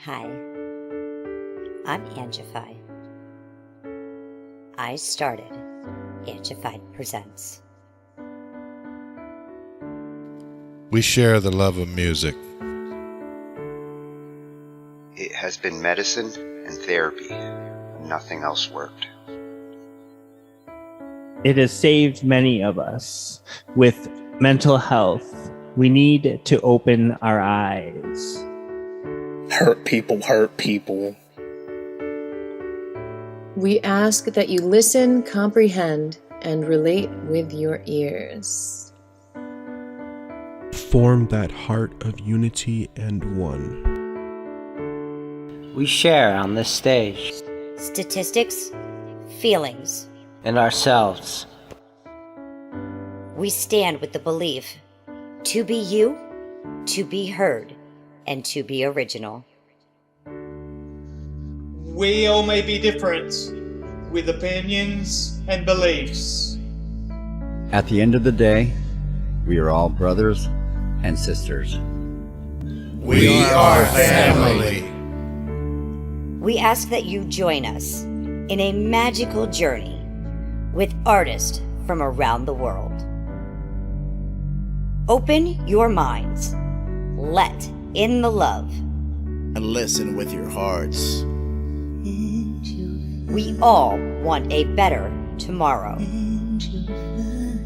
Hi, I'm Angified. I started Angified Presents. We share the love of music. It has been medicine and therapy. Nothing else worked. It has saved many of us. With mental health, we need to open our eyes. Hurt people hurt people. We ask that you listen, comprehend, and relate with your ears. Form that heart of unity and one. We share on this stage. Statistics, feelings, And ourselves. we stand with the belief to be you, to be heard, and to be original. We all may be different, with opinions and beliefs. At the end of the day, we are all brothers and sisters. We are family. We ask that you join us in a magical journey with artists from around the world. Open your minds, let in the love, and listen with your hearts. We all want a better tomorrow.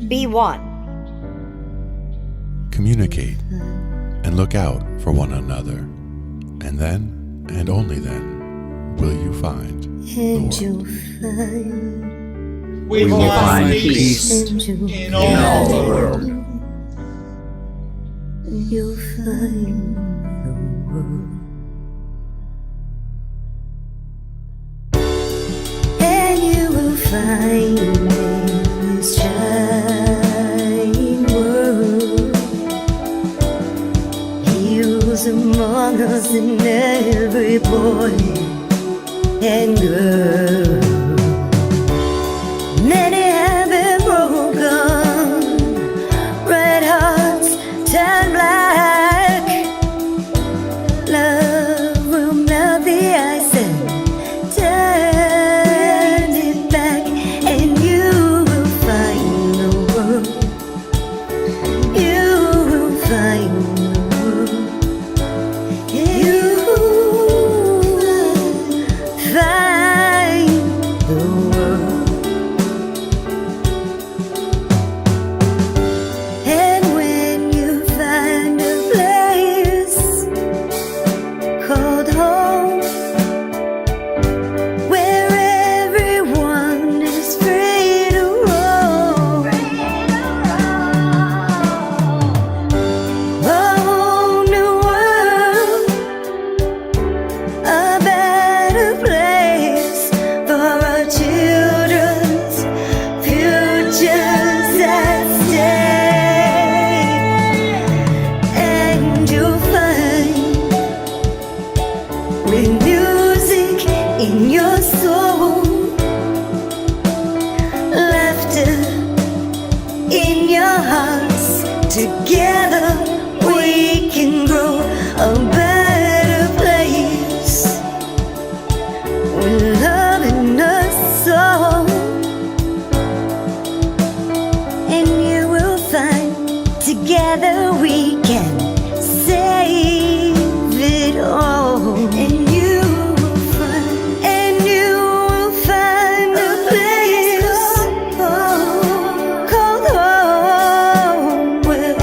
Be one. Communicate and look out for one another. And then, and only then, will you find the world. We will find peace in all the world. You'll find the world. And you will find in this giant world heroes among us and every boy and girl. Many have been broken, red hearts turn black. Love will melt the ice and turn it back, and you will find the world. You will find the world. You will find the world. And when you find a place called home, where everyone is free to roam, a whole new world, a better place for our children's futures at stake. And you'll find with music in your soul, laughter in your hearts, together we can grow a better place with love in us all. And you will find together we can save it all. And you will find a place called home, where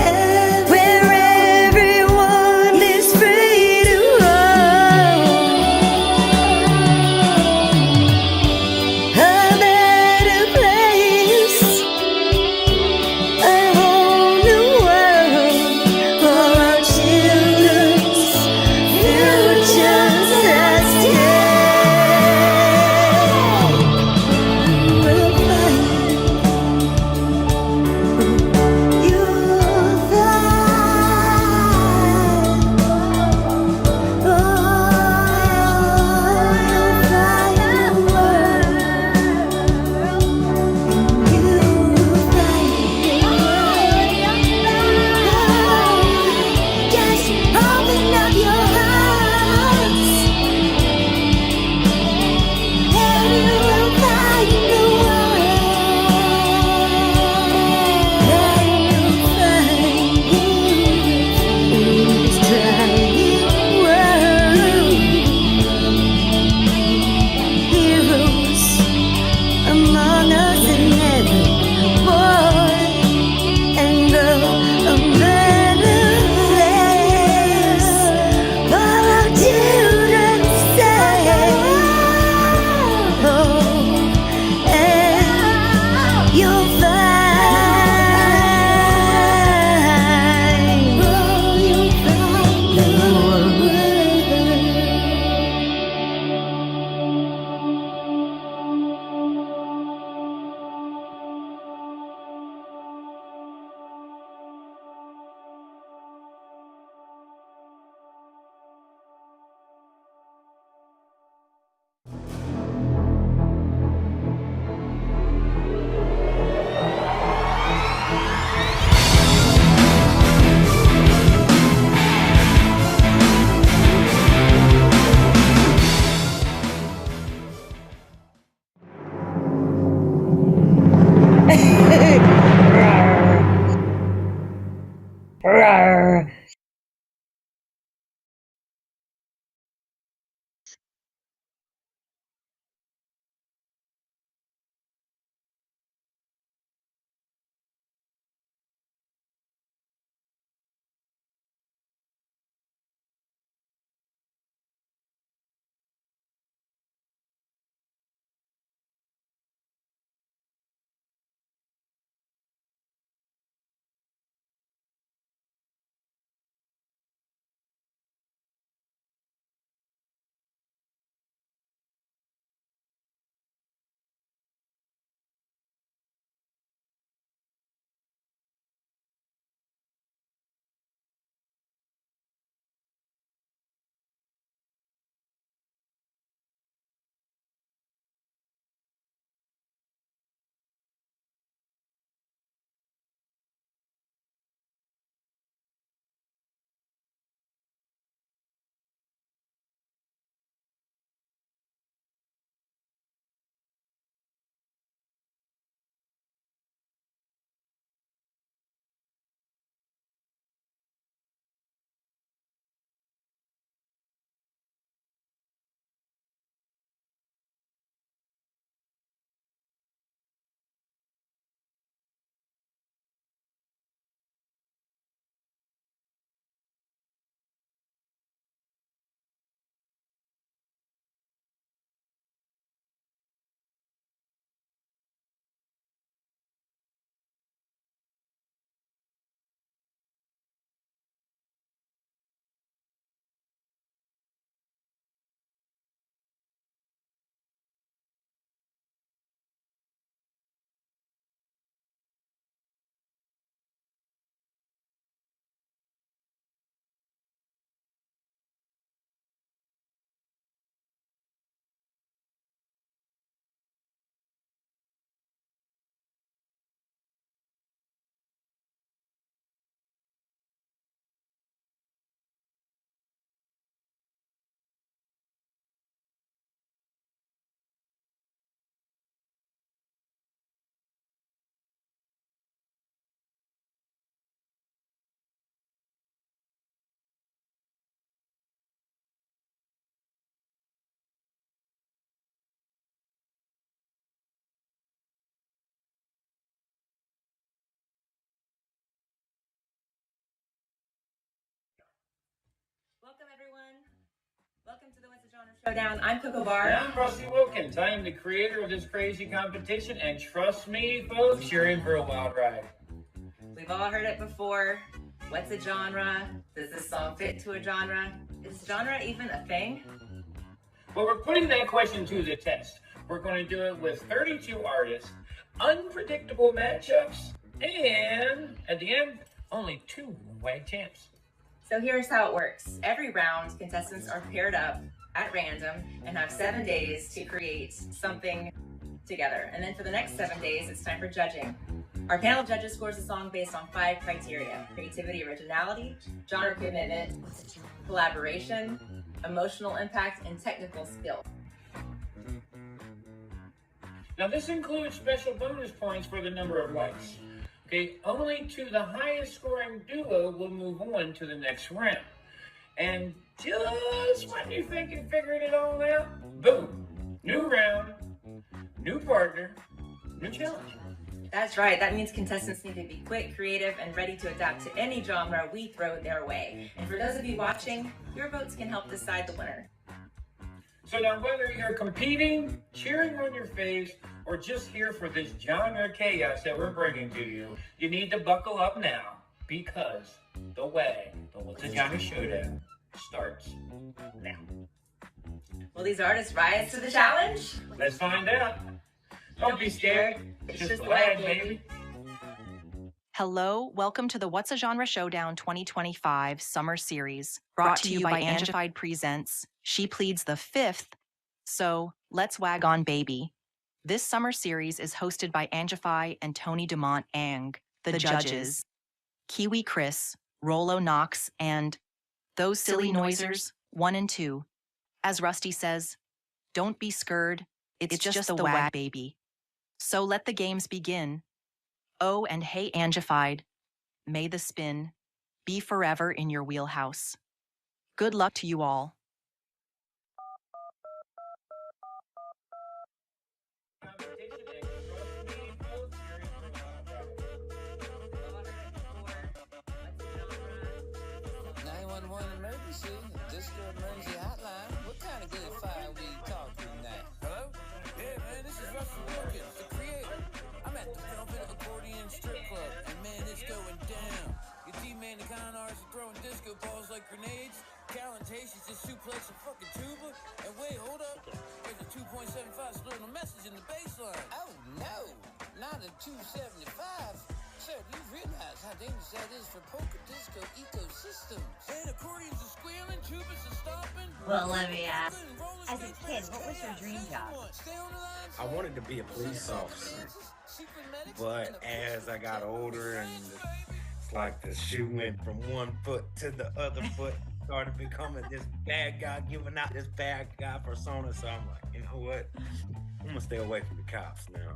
everyone. Welcome to the What's the Genre Showdown. I'm Coco Bar. And I'm Rusty Wilkins. I am the creator of this crazy competition, and trust me, folks, you're in for a wild ride. We've all heard it before. What's a genre? Does this song fit to a genre? Is genre even a thing? Well, we're putting that question to the test. We're going to do it with 32 artists, unpredictable matchups, and at the end, only 2 WAG champs. So here's how it works. Every round, contestants are paired up at random and have 7 days to create something together. And then for the next 7 days, it's time for judging. Our panel of judges scores a song based on 5 criteria: creativity, originality, genre commitment, collaboration, emotional impact, and technical skill. Now this includes special bonus points for the number of likes. Okay, only to the highest scoring duo will move on to the next round. And just when you think you figured it all out, boom, new round, new partner, new challenge. That's right. That means contestants need to be quick, creative, and ready to adapt to any genre we throw their way. And for those of you watching, your votes can help decide the winner. So now whether you're competing, cheering on your face, or just here for this genre chaos that we're bringing to you, you need to buckle up now, because the WAG, the What's a Genre Showdown, starts now. Will these artists rise to the challenge? Let's find out. Don't be scared. It's just WAG, baby. Hello, welcome to the What's a Genre Showdown 2025 Summer Series, brought to you by Angified Presents She Pleads the 5th, so let's wag on, baby. This summer series is hosted by Angified and Tony Dumont Ang, the judges, Kiwi Chris, Rollo Knox, and those silly noisers 1 and 2. As Rusty says, don't be scared, it's just the WAG, baby. So let the games begin. Oh, and hey, Angified, may the spin be forever in your wheelhouse. Good luck to you all. Emergency, Disco Emergency Hotline. What kind of good fire we talking now? Hello? Yeah, man, this is Russell Wilkins, the creator. I'm at the Velvet Accordion Strip Club, and man, it's going down. Your Dmane, the ConArtist, are throwing disco balls like grenades. Calentations just suplex a fucking tuba. And wait, hold up. There's a 2.75 subliminal message in the bass line. Oh, no. Not a 275. Sir, do you realize how dangerous that is for polka disco ecosystems? And accordions are squealing, tubas are stomping. Well, let me ask. As a kid, what was your dream job? I wanted to be a police officer. But as I got older and it's like the shoe went from one foot to the other foot, started becoming this bad guy, giving out this bad guy persona. So I'm like, you know what? I'm gonna stay away from the cops now.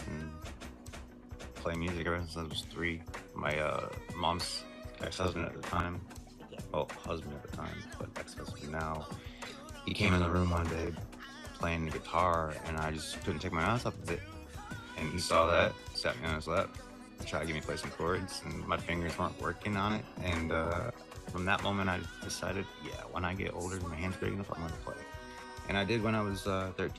And play music ever since I was 3. My mom's ex-husband at the time, well, husband at the time, but ex-husband now, he came in the room one day playing the guitar, and I just couldn't take my eyes off of it. And he saw that, sat me on his lap, tried to get me to play some chords, and my fingers weren't working on it. And from that moment, I decided, yeah, when I get older, my hands big enough, I'm gonna play. And I did when I was 13.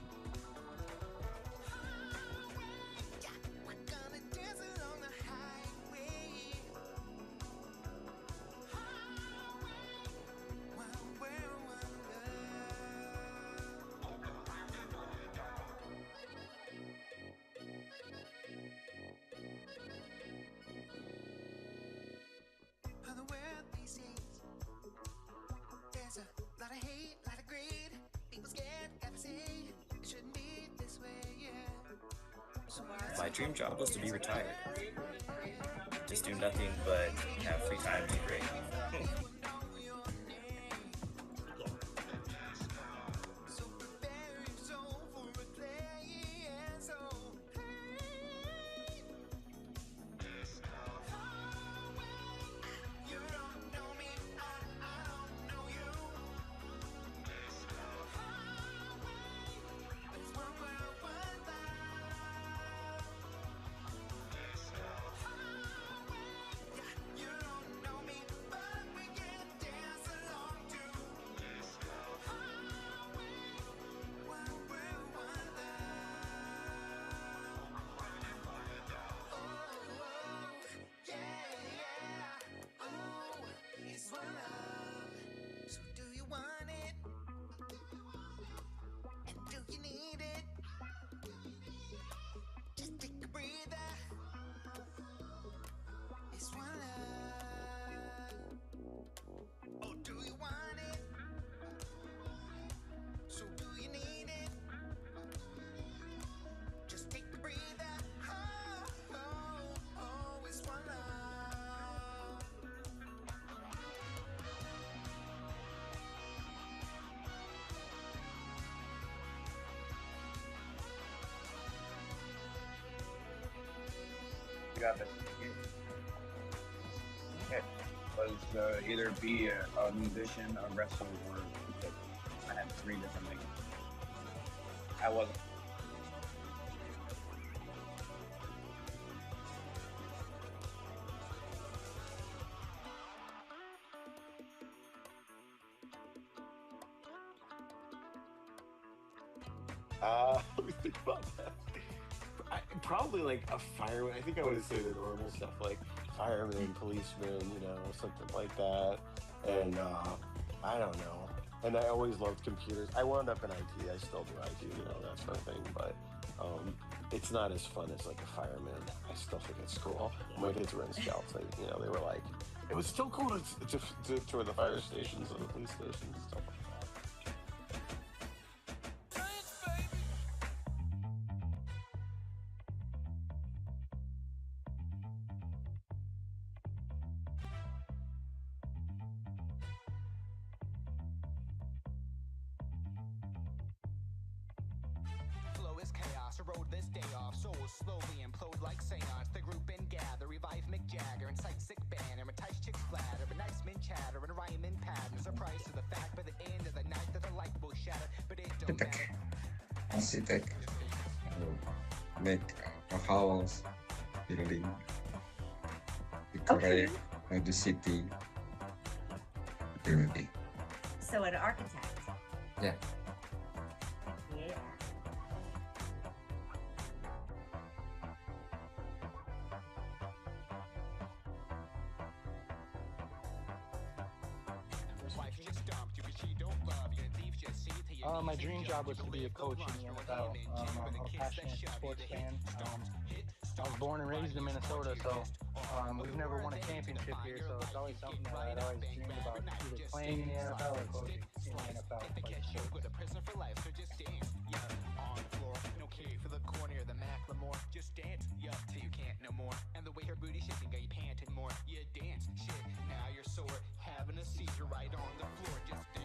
My dream job was to be retired. Just do nothing but have free time to create. job as a kid. It was either be a musician, a wrestler, or a cook. I had 3 different things. I wasn't. Let me think about that. Probably like a fireman. I think I would say the normal stuff like fireman, policeman, you know, something like that. And I don't know. And I always loved computers. I wound up in IT. I still do IT, you know, that sort of thing. But it's not as fun as like a fireman. I still think it's cool. My kids were in scouts. You know, they were like, it was still cool to tour the fire stations and the police stations and stuff like that. Rode this day off, souls slowly implode like seance. The group and gather, revive McJagger and sight sick banner, entice chicks flatter, but nice men chatter and rhyme in pattern. Surprise to the fact by the end of the night that the light will shatter, but it don't matter. Architect, make a house, building, decorate the city, everything. So an architect. Yeah. Yeah. My dream job was to be a coach in the NFL. I'm a passionate sports fan. I was born and raised in Minnesota, so we've never won a championship here, so it's always something that I'd always dreamed about, either playing in the NFL or coaching in the NFL. On the floor, no care for the corner, the Macklemore. Just dance, yup, till you can't no more. And the way her booty shaking got you panting more. You dance, shit, now you're sore. Having a seizure right on the floor, just dance.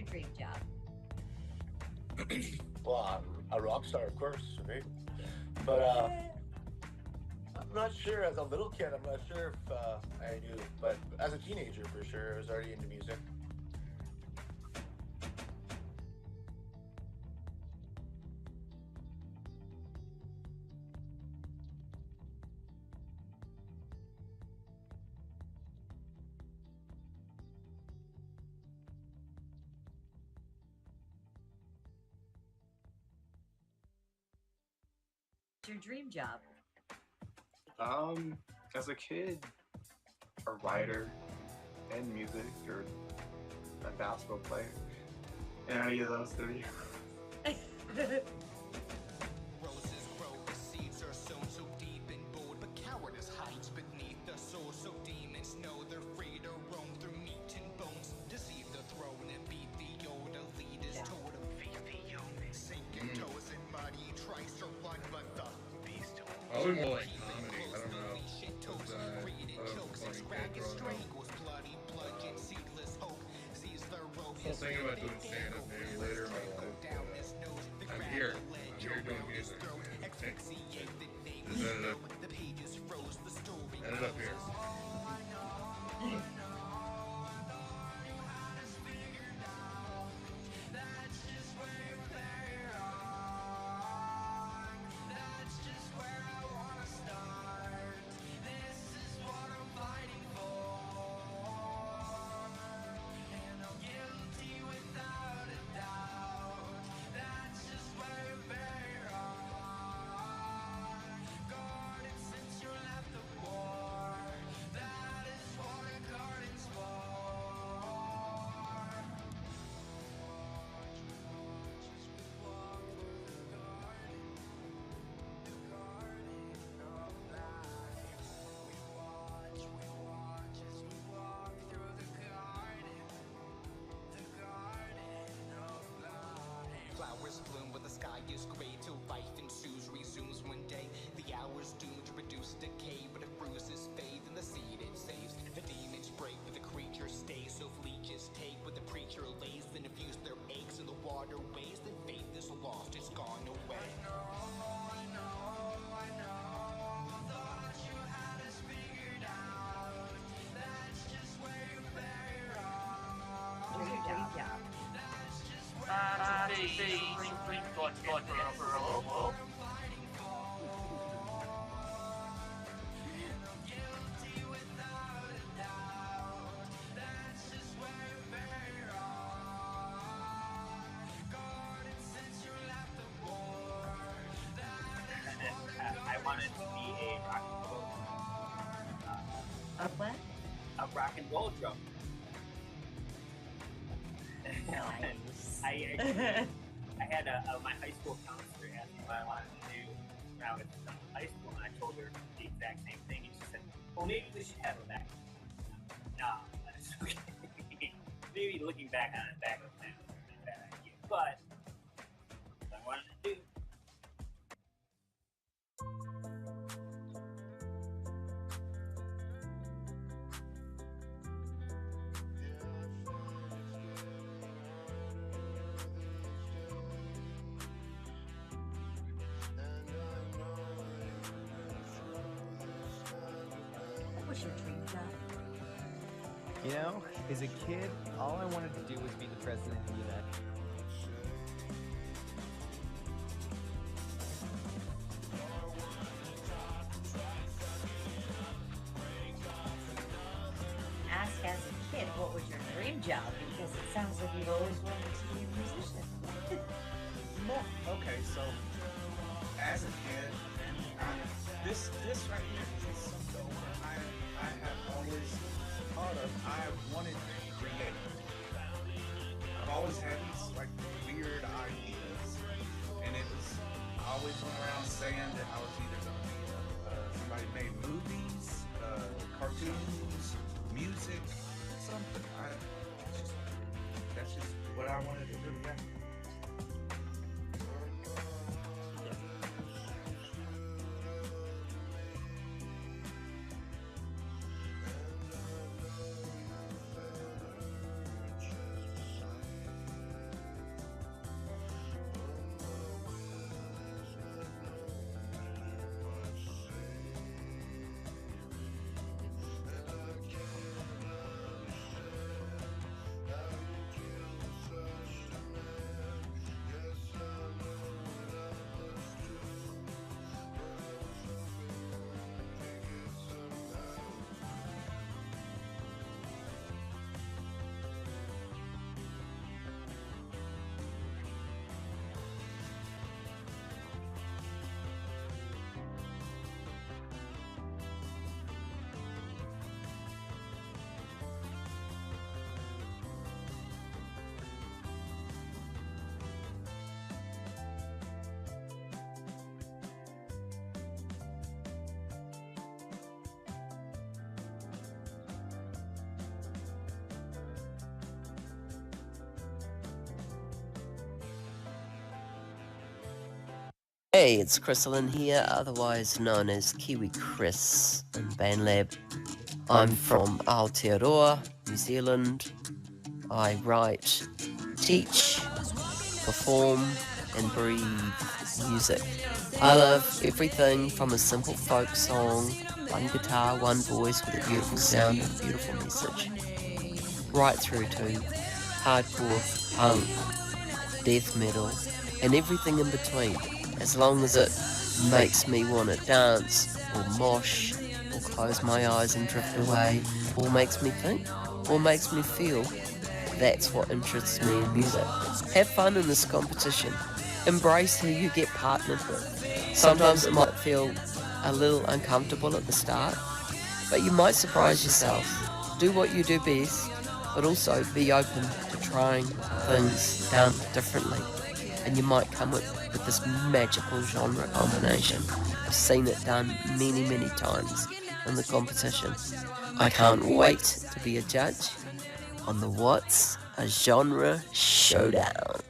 Your dream job. Well, a rock star, of course, for me. But I'm not sure. As a little kid, I'm not sure if I knew. But as a teenager, for sure, I was already into music. Your dream job. As a kid, a writer and music, or a basketball player. Any of those three. Roses grow, the seeds are sown so deep and bold, but cowardice hides beneath the soul. So demons know they're free to roam through meat and bones, deceive the throne and beat the old elitist totem. Sinking toes in muddy trice or run, but the beast Probably more like comedy. I don't know. I was thinking about doing stand-up maybe later in my life. I'm here doing music. Is that the sky is gray till life ensues, resumes one day. The hour's doomed to reduce decay, but if bruises fade, then the seed it saves. The demons break, but the creature stays. So if leeches take what the preacher lays, then infuse their eggs in the waterways, then faith is lost, it's gone away. I wanted to be a rock and roll. A what? A rock and roll drummer. Nice. I had my high school counselor ask me what I wanted to do when I was in high school, and I told her the exact same thing, and she said, "Well, maybe we should have a back." No, that's okay. Maybe looking back on it, back of the plan was a bad idea, but what I wanted to do. What was your dream job? You know, as a kid, all I wanted to do was be the president of the United States. Ask as a kid, what was your dream job? Because it sounds like you've always wanted to be a musician. Okay, so as a kid, this right here is something I have always thought of. I have wanted to create. I've always had these like weird ideas, and it was I always went around saying that I was either going to be somebody made movies, cartoons, music, something. That's just what I wanted to do. Yeah. Hey, it's Crystalline here, otherwise known as Kiwi Chris in BandLab. I'm from Aotearoa, New Zealand. I write, teach, perform, and breathe music. I love everything from a simple folk song, one guitar, one voice with a beautiful sound and a beautiful message, right through to hardcore, punk, death metal, and everything in between. As long as it makes me want to dance, or mosh, or close my eyes and drift away, or makes me think, or makes me feel, that's what interests me in music. Have fun in this competition. Embrace who you get partnered with. Sometimes it might feel a little uncomfortable at the start, but you might surprise yourself. Do what you do best, but also be open to trying things done differently. And you might come with this magical genre combination. I've seen it done many times in the competition. I can't wait to be a judge on the What's a Genre Showdown.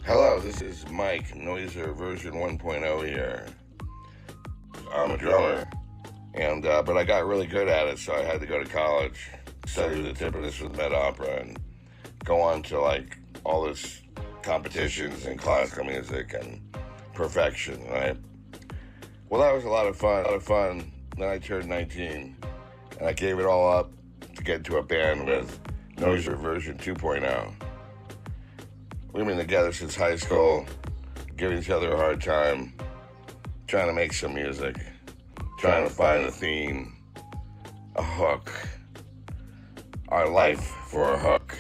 Hello, this is Mike, Noiser version 1.0 here. I'm a drummer, and but I got really good at it, so I had to go to college, study the timpanist with Met Opera, and go on to like all this competitions in classical music and perfection, right? Well, that was a lot of fun. Then I turned 19, and I gave it all up to get into a band with Noiser version 2.0. We've been together since high school, giving each other a hard time, trying to make some music, trying to find a theme, a hook, our life for a hook.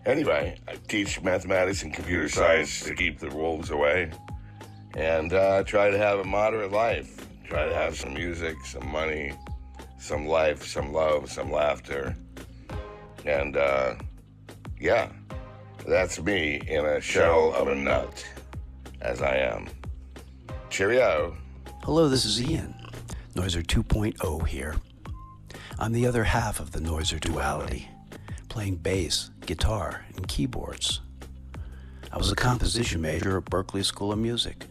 Anyway, I teach mathematics and computer science to keep the wolves away, and try to have a moderate life, try to have some music, some money, some life, some love, some laughter, and yeah. That's me in a shell of a nut, as I am. Cheerio. Hello, this is Ian, Noiser 2.0 here. I'm the other half of the Noiser duality, playing bass, guitar, and keyboards. I was a composition major at Berklee School of Music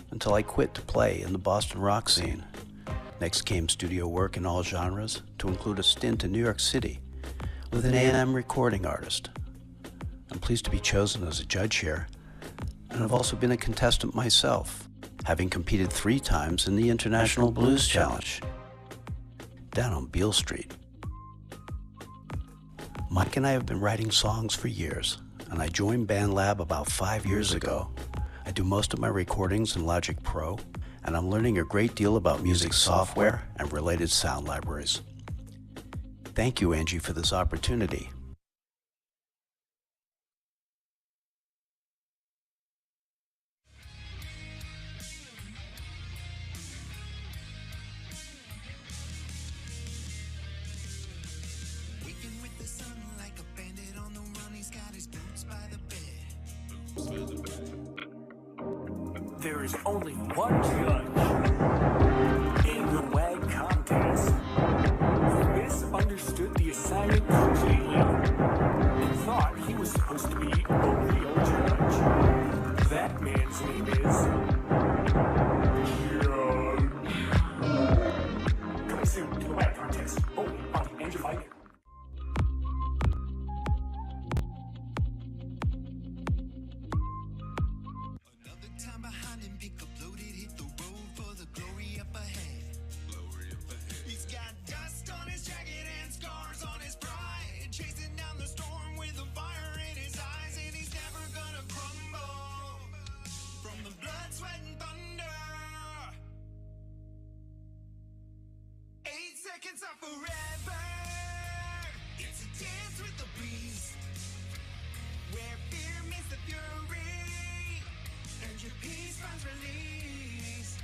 until I quit to play in the Boston rock scene. Next came studio work in all genres, to include a stint in New York City with an A&M recording artist. I'm pleased to be chosen as a judge here, and I've also been a contestant myself, having competed 3 times in the International Blues Challenge down on Beale Street. Mike and I have been writing songs for years, and I joined BandLab about 5 years ago. I do most of my recordings in Logic Pro, and I'm learning a great deal about music software and related sound libraries. Thank you, Angie, for this opportunity. There is only one judge in the WAG contest who misunderstood the assignment completely and thought he was supposed to be a real judge. That man's name is Judge. Coming soon to the WAG contest, only on the Angified. Seconds are forever. It's a dance with the beast, where fear meets the fury, and your peace finds release.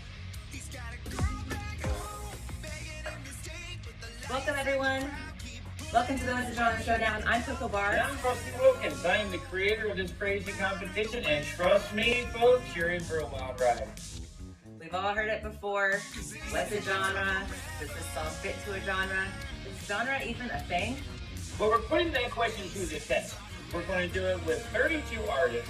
He's got a girl back home, begging him to stay with the Welcome everyone. Welcome to the What's the Genre Showdown. I'm Coco Bar. And I'm Rusty Wilkins. I am the creator of this crazy competition, and trust me, folks, you're in for a wild ride. We've all heard it before. What's a genre? Does this song fit to a genre? Is genre even a thing? Well, we're putting that question to the test. We're going to do it with 32 artists,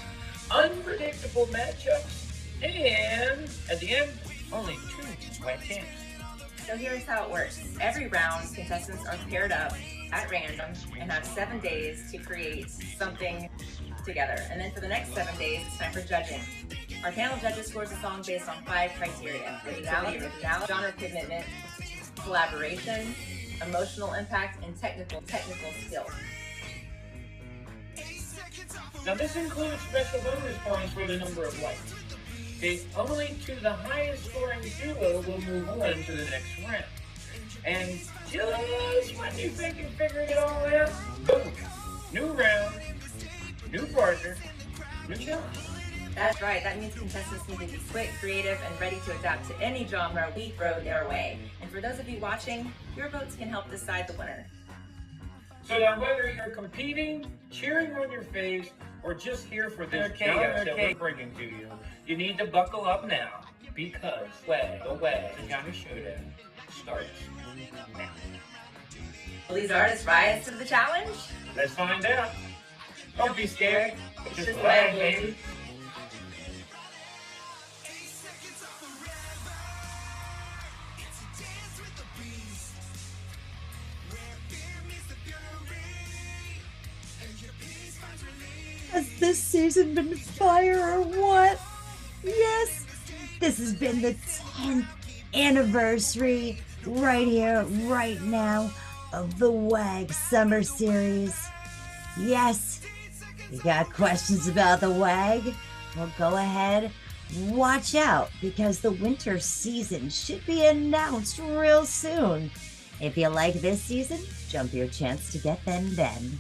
unpredictable matchups, and at the end, only 2 wet champs. So here's how it works. Every round, contestants are paired up at random and have 7 days to create something together. And then for the next 7 days, it's time for judging. Our panel judges scores a song based on 5 criteria: originality, genre commitment, collaboration, emotional impact, and technical skill. Now this includes special bonus points for the number of likes. Okay, only to the highest scoring duo will move on to the next round. And just when you think you're figuring it all out, boom, new round, new partner, new challenge. That's right, that means contestants need to be quick, creative, and ready to adapt to any genre we throw their way. And for those of you watching, your votes can help decide the winner. So now whether you're competing, cheering on your face, or just here for this chaos that we're bringing to you, you need to buckle up now, because the WAG, the Genre Showdown, starts now. Will these artists rise to the challenge? Let's find out. Don't be scared. It's just WAG, baby. Has this season been fire or what? Yes, this has been the 10th anniversary right here, right now, of the WAG Summer Series. Yes, you got questions about the WAG? Well, go ahead, watch out, because the winter season should be announced real soon. If you like this season, jump your chance to get them then.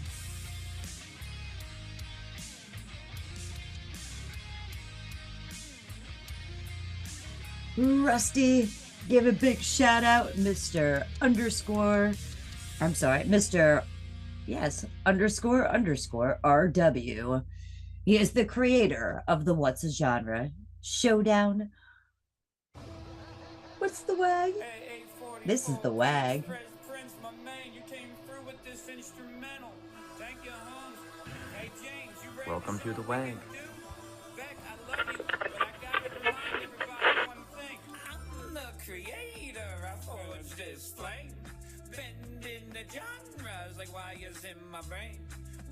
Rusty, give a big shout out, Mr. Mr. RW. He is the creator of the What's a Genre Showdown. What's the WAG? This is the WAG. Welcome to the WAG. I'm the creator of forged this flame, bending the genres like wires in my brain.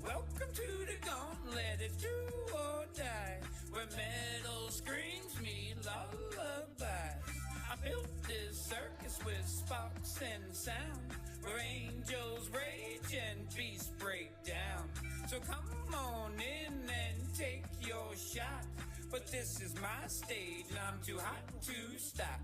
Welcome to the gauntlet, it's do or die, where metal screams me lullabies. I built this circus with sparks and sound, where angels rage and beasts break down. So come on in and take your shot, but this is my stage and I'm too hot to stop.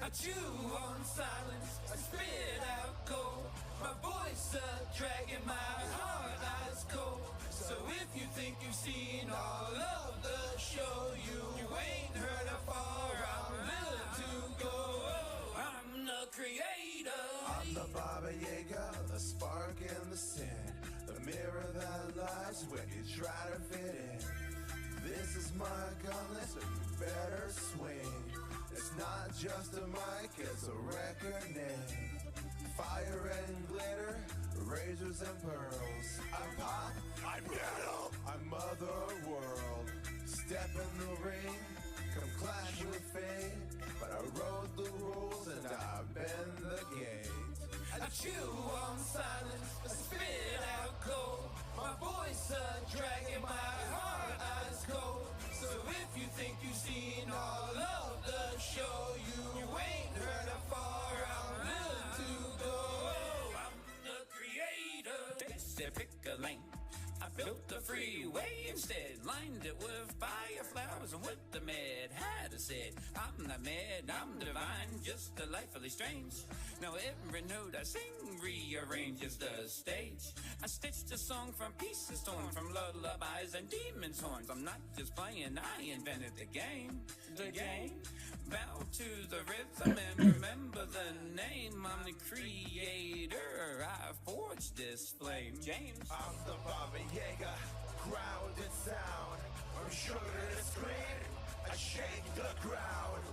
I chew on silence, I spit out gold, my voice a dragon, my heart ice cold. So if you think you've seen all of the show, you ain't heard how far I'm willing to go. I'm the creator. I'm the Baba Yaga, the spark and the sin, the mirror that lies when you try to fit in. This is my gauntlet, so you better swing. It's not just a mic, it's a reckoning. Fire and glitter, razors and pearls. I'm pop, I'm metal, I'm mother world. Step in the ring, come clash with fate. But I wrote the rules and I bend the gate. I chew on silence, I spit out cold, my voice a dragon, my heart ice cold. So if you think you've seen all of the show, you ain't heard how far I'm willing to go. I'm the creator. They said pick a lane, I built the freeway instead, lined it with fire flowers and with the Mad Hatter said, I'm not mad, I'm divine, just delightfully strange. Now every note I sing rearranges the stage. I stitched a song from pieces torn from lullabies and demon's horns. I'm not just playing, I invented the game. The game? Bow to the rhythm and remember the name. I'm the creator, I forged this flame. James. I'm the Baba Yaga, grounded sound. From sugar to scream, I shake the ground.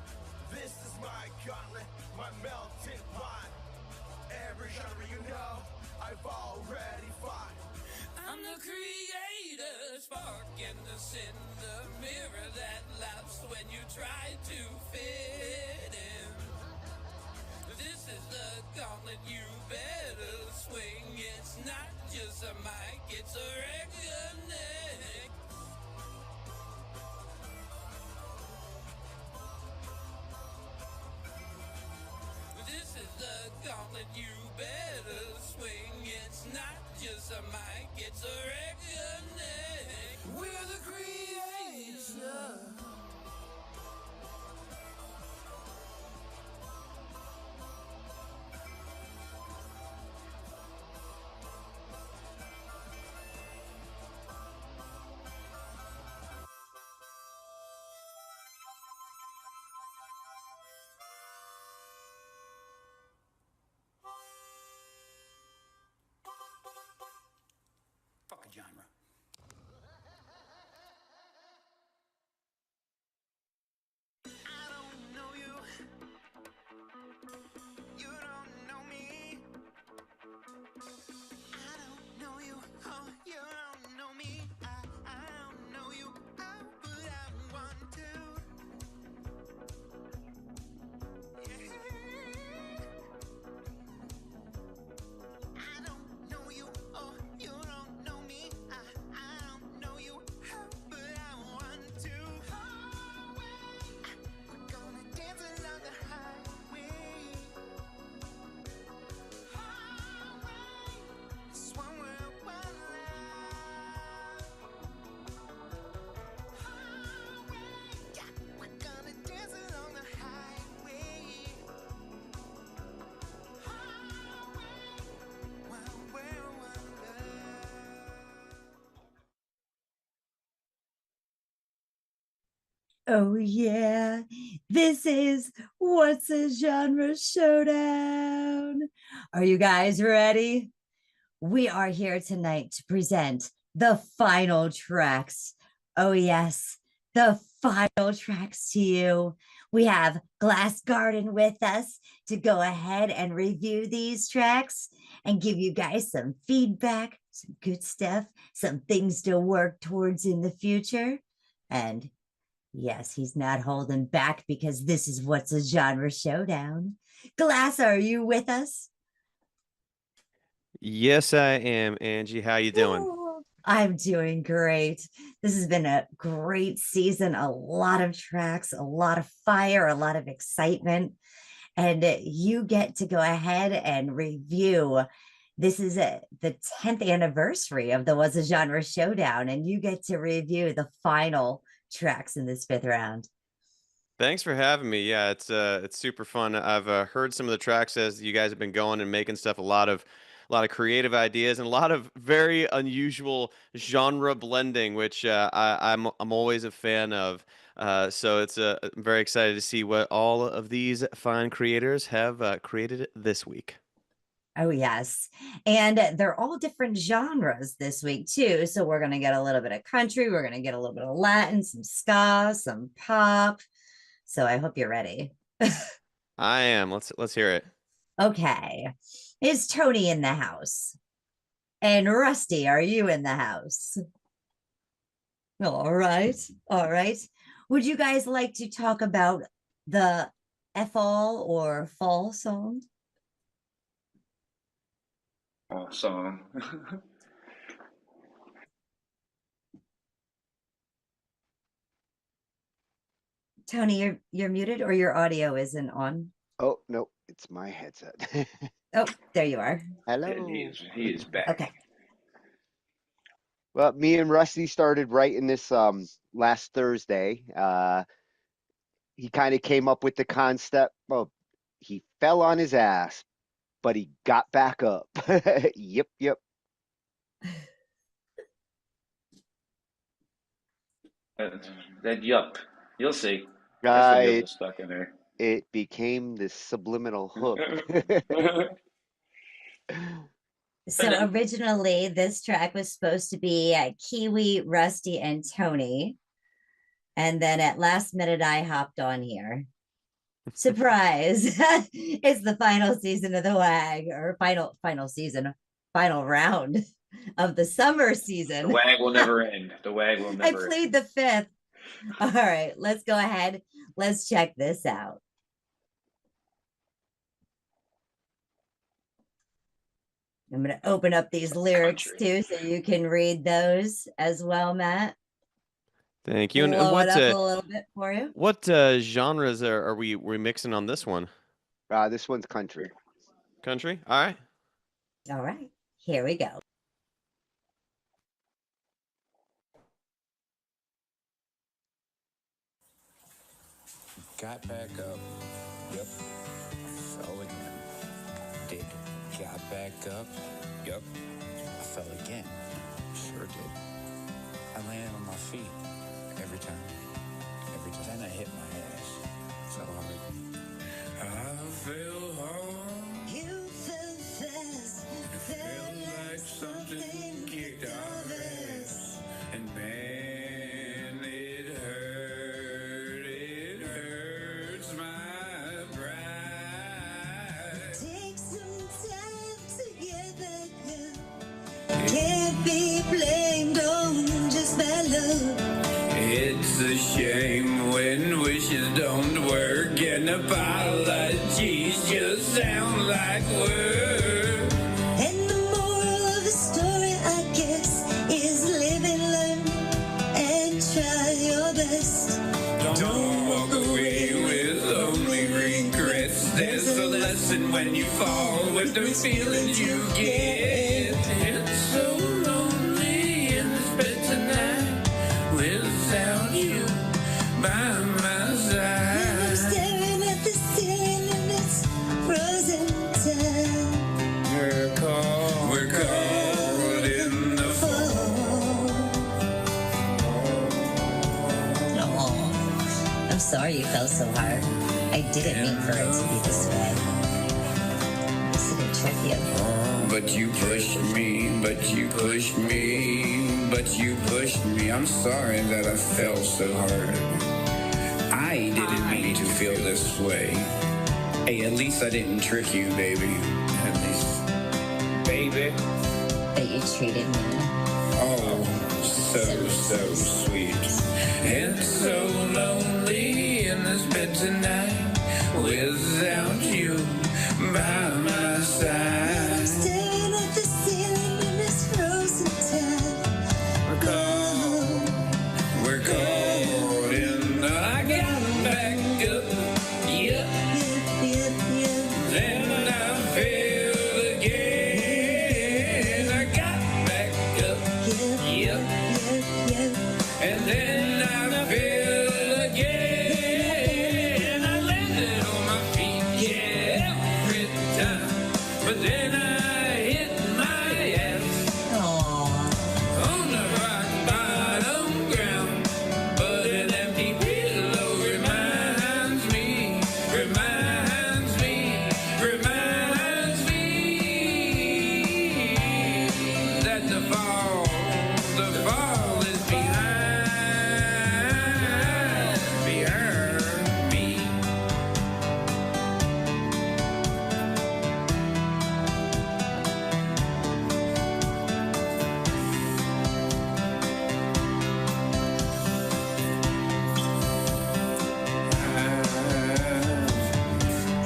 This is my gauntlet, my melting pot. Every genre you know, I've already fought. I'm the creator, spark in the sin, the mirror that laughs when you try to fit in. This is the gauntlet, you better swing. It's not just a mic, it's a reckoning. This is the gauntlet, you better swing. It's not just a mic, it's a reckoning. We're the creators. Fuck a genre. Oh, yeah. This is What's a Genre Showdown. Are you guys ready? We are here tonight to present the final tracks. Oh, yes, the final tracks to you. We have Glass Garden with us to go ahead and review these tracks and give you guys some feedback, some good stuff, some things to work towards in the future. And yes, he's not holding back because this is What's a Genre Showdown. Glass, are you with us? Yes, I am, Angie. How you doing? I'm doing great. This has been a great season, a lot of tracks, a lot of fire, a lot of excitement. And you get to go ahead and review. This is the 10th anniversary of the What's a Genre Showdown, and you get to review the final tracks in this 5th round. Thanks for having me. Yeah, it's super fun. I've heard some of the tracks as you guys have been going and making stuff. A lot of creative ideas and a lot of very unusual genre blending, which I'm always a fan of. So it's I'm very excited to see what all of these fine creators have created this week. Oh, yes. And they're all different genres this week, too. So we're going to get a little bit of country. We're going to get a little bit of Latin, some ska, some pop. So I hope you're ready. I am. Let's hear it. Okay. Is Tony in the house? And Rusty, are you in the house? All right. All right. Would you guys like to talk about the F-all or fall song? Song. Tony, you're muted or your audio isn't on. Oh, no, it's my headset. Oh, there you are. Hello. And he is back. Okay. Well, me and Rusty started writing this last Thursday. He kind of came up with the concept. Well, he fell on his ass, but he got back up. Yep. That yup. You'll see. That's stuck in there. It became this subliminal hook. So originally, this track was supposed to be Kiwi, Rusty, and Tony. And then at last minute, I hopped on here. Surprise. It's the final season of the WAG, or final season, final round of the summer season. The WAG will never end. The WAG will never end. I played the 5th. All right, let's go ahead. Let's check this out. I'm going to open up these lyrics too, so you can read those as well, Matt. Thank you. And Blow what it up a little bit for you. What genres are we mixing on this one? This one's country. Country? All right. All right. Here we go. Got back up. Yep. Fell again. Did. Got back up. Yep. I fell again. Sure did. I landed on my feet. Every time. Then I hit my ass. So hard. I fell hard. You fell fast. It felt like something kicked our ass. And man, it hurt. It hurts my pride. Take some time to get back up. Can't be blamed on just my love. It's a shame when wishes don't work and apologies just sound like words. And the moral of the story, I guess, is live and learn and try your best. Don't walk away with only regrets. There's a lesson when you fall with the feelings you get. It's so lonely in this bed tonight without you by my side. I'm staring at the ceiling and it's frozen time. We're caught in the fall. fell so hard. I didn't mean for it to be this way. This didn't trick you. But you pushed me, but you pushed me, but you pushed me. I'm sorry that I fell so hard. I didn't mean to feel this way. Hey, at least I didn't trick you, baby. At least, baby. But you treated me. Oh, so sweet. And so lonely in this bed tonight without you by my side. Staring at the ceiling in this frozen time. We're cold in the... I got back up, yep. Then I fell again. I got back up, yep. And then I fell again. I landed on my feet, yeah, every time. But then I hit my ass on the rock bottom ground. But an empty pillow reminds me that the fall is behind me.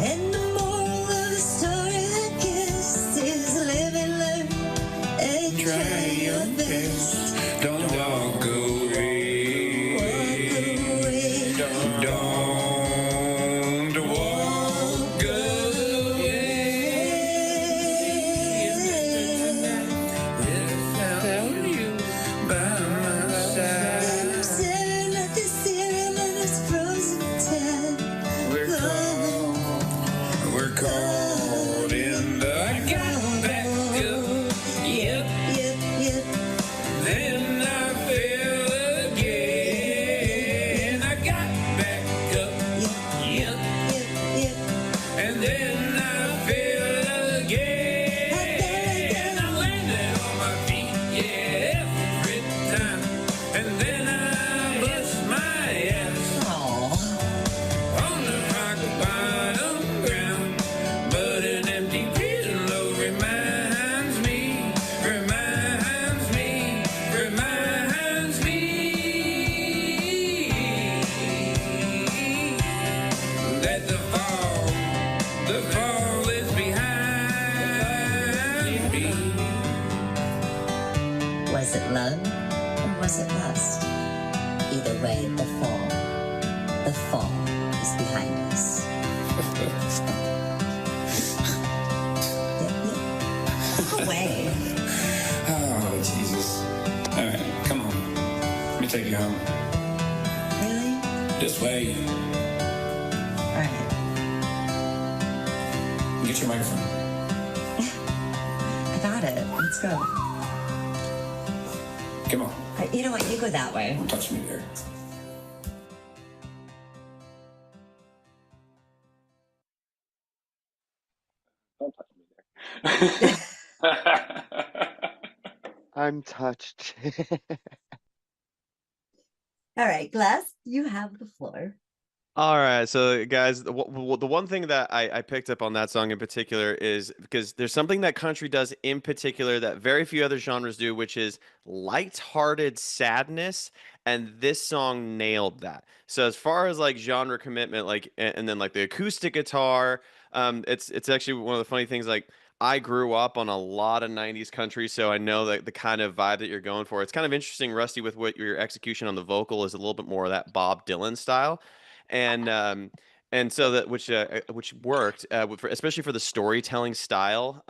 And the moral of the story, I guess, is live and learn and try your best. Don't walk away. Don't walk without you by my side. I'm staring at the ceiling in this frozen time. We're caught in the... I got back up, yep. Then I fell again. I got back up, yep. And then I fell again. I landed on my feet, yeah, every time. And then I bust my ass on the rock bottom ground. But an empty pillow reminds me that the fall is behind me. Was it love or was it lust? Either way, the fall is behind us. Away. Oh, Jesus. All right, come on. Let me take you home. Really? This way. All right. Get your microphone. I got it. Let's go. Come on. You know what? You go that way. Don't touch me there. Don't touch me there. I'm touched. All right, Glass, you have the floor. All right, so guys, the one thing that I picked up on that song in particular is because there's something that country does in particular that very few other genres do, which is lighthearted sadness, and this song nailed that. So as far as like genre commitment, like and then like the acoustic guitar, it's actually one of the funny things. Like I grew up on a lot of '90s country, so I know that the kind of vibe that you're going for. It's kind of interesting, Rusty, with what your execution on the vocal is a little bit more of that Bob Dylan style. And so that which worked especially for the storytelling style,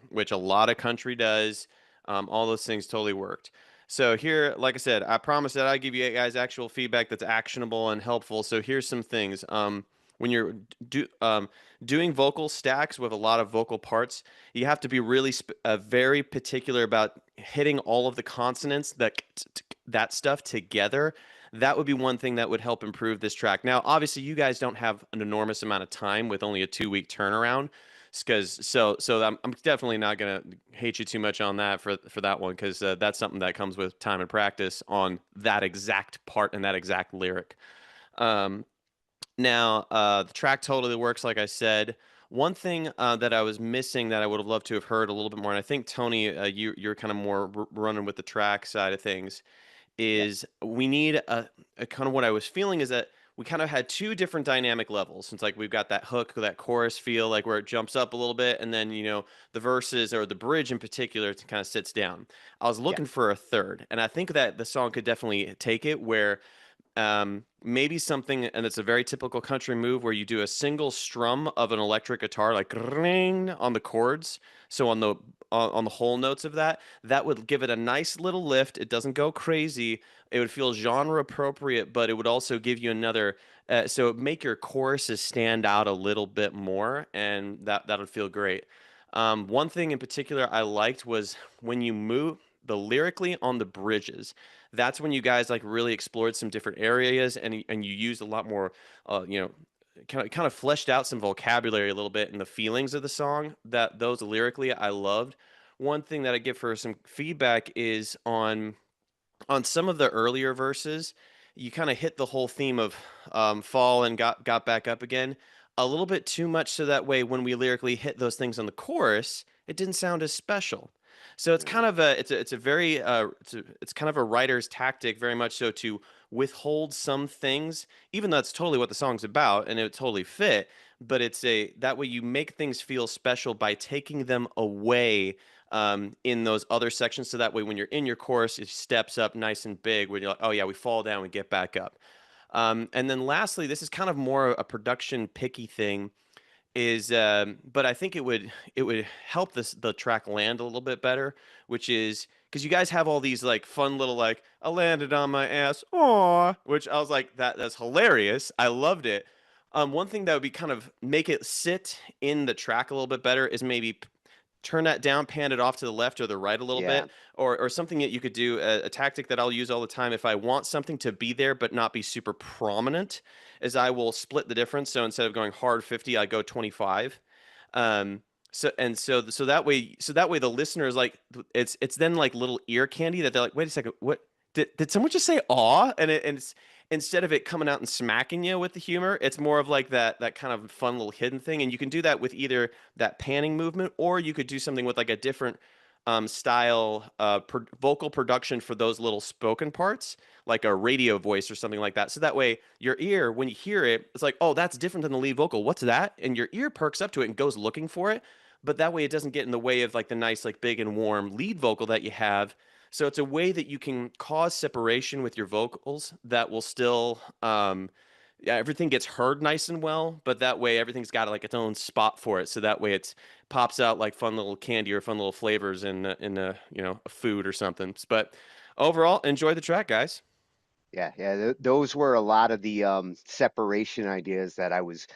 which a lot of country does. All those things totally worked. So here, like I said, I promise that I give you guys actual feedback that's actionable and helpful. So here's some things. When you're doing vocal stacks with a lot of vocal parts, you have to be really very particular about hitting all of the consonants, that stuff together. that would be one thing that would help improve this track. Now, obviously, you guys don't have an enormous amount of time with only a 2-week turnaround, because I'm definitely not gonna hate you too much on that for that one, because that's something that comes with time and practice on that exact part and that exact lyric. Now, the track totally works, like I said. One thing that I was missing that I would have loved to have heard a little bit more, and I think Tony, you're kind of more running with the track side of things, is we need a kind of what I was feeling is that we kind of had two different dynamic levels. It's like we've got that hook, that chorus feel, like where it jumps up a little bit, and then the verses or the bridge in particular kind of sits down. I was looking for a third, and I think that the song could definitely take it where maybe something, and it's a very typical country move where you do a single strum of an electric guitar, like ring on the chords. So on the whole notes of that would give it a nice little lift. It doesn't go crazy. It would feel genre appropriate, but it would also give you another, so make your choruses stand out a little bit more, and that would feel great. One thing in particular I liked was when you move the lyrically on the bridges. That's when you guys like really explored some different areas, and you used a lot more, kind of fleshed out some vocabulary a little bit and the feelings of the song. That those lyrically I loved. One thing that I give for some feedback is on some of the earlier verses, you kind of hit the whole theme of fall and got back up again a little bit too much, so that way when we lyrically hit those things on the chorus, it didn't sound as special. So it's kind of it's kind of a writer's tactic, very much so, to withhold some things, even though that's totally what the song's about and it totally fit. But that way you make things feel special by taking them away in those other sections. So that way when you're in your chorus, it steps up nice and big, where you're like, oh yeah, we fall down, we get back up. And then lastly, this is kind of more a production picky thing, is but I think it would help the track land a little bit better, which is because you guys have all these like fun little like I landed on my ass, aw, which I was like, that's hilarious. I loved it. One thing that would be kind of make it sit in the track a little bit better is maybe turn that down, pan it off to the left or the right a little bit, or something that you could do, a tactic that I'll use all the time if I want something to be there but not be super prominent, is I will split the difference. So instead of going hard 50, I go 25. So that way the listener is like, it's then like little ear candy that they're like, wait a second, what did someone just say aw? And it's instead of it coming out and smacking you with the humor, it's more of like that kind of fun little hidden thing. And you can do that with either that panning movement, or you could do something with like a different style vocal production for those little spoken parts, like a radio voice or something like that. So that way your ear, when you hear it, it's like, oh, that's different than the lead vocal. What's that? And your ear perks up to it and goes looking for it. But that way it doesn't get in the way of like the nice, like big and warm lead vocal that you have. So it's a way that you can cause separation with your vocals that will still, everything gets heard nice and well, but that way everything's got like its own spot for it. So that way it pops out like fun little candy or fun little flavors in a food or something. But overall, enjoy the track, guys. Yeah. Those were a lot of the separation ideas that I was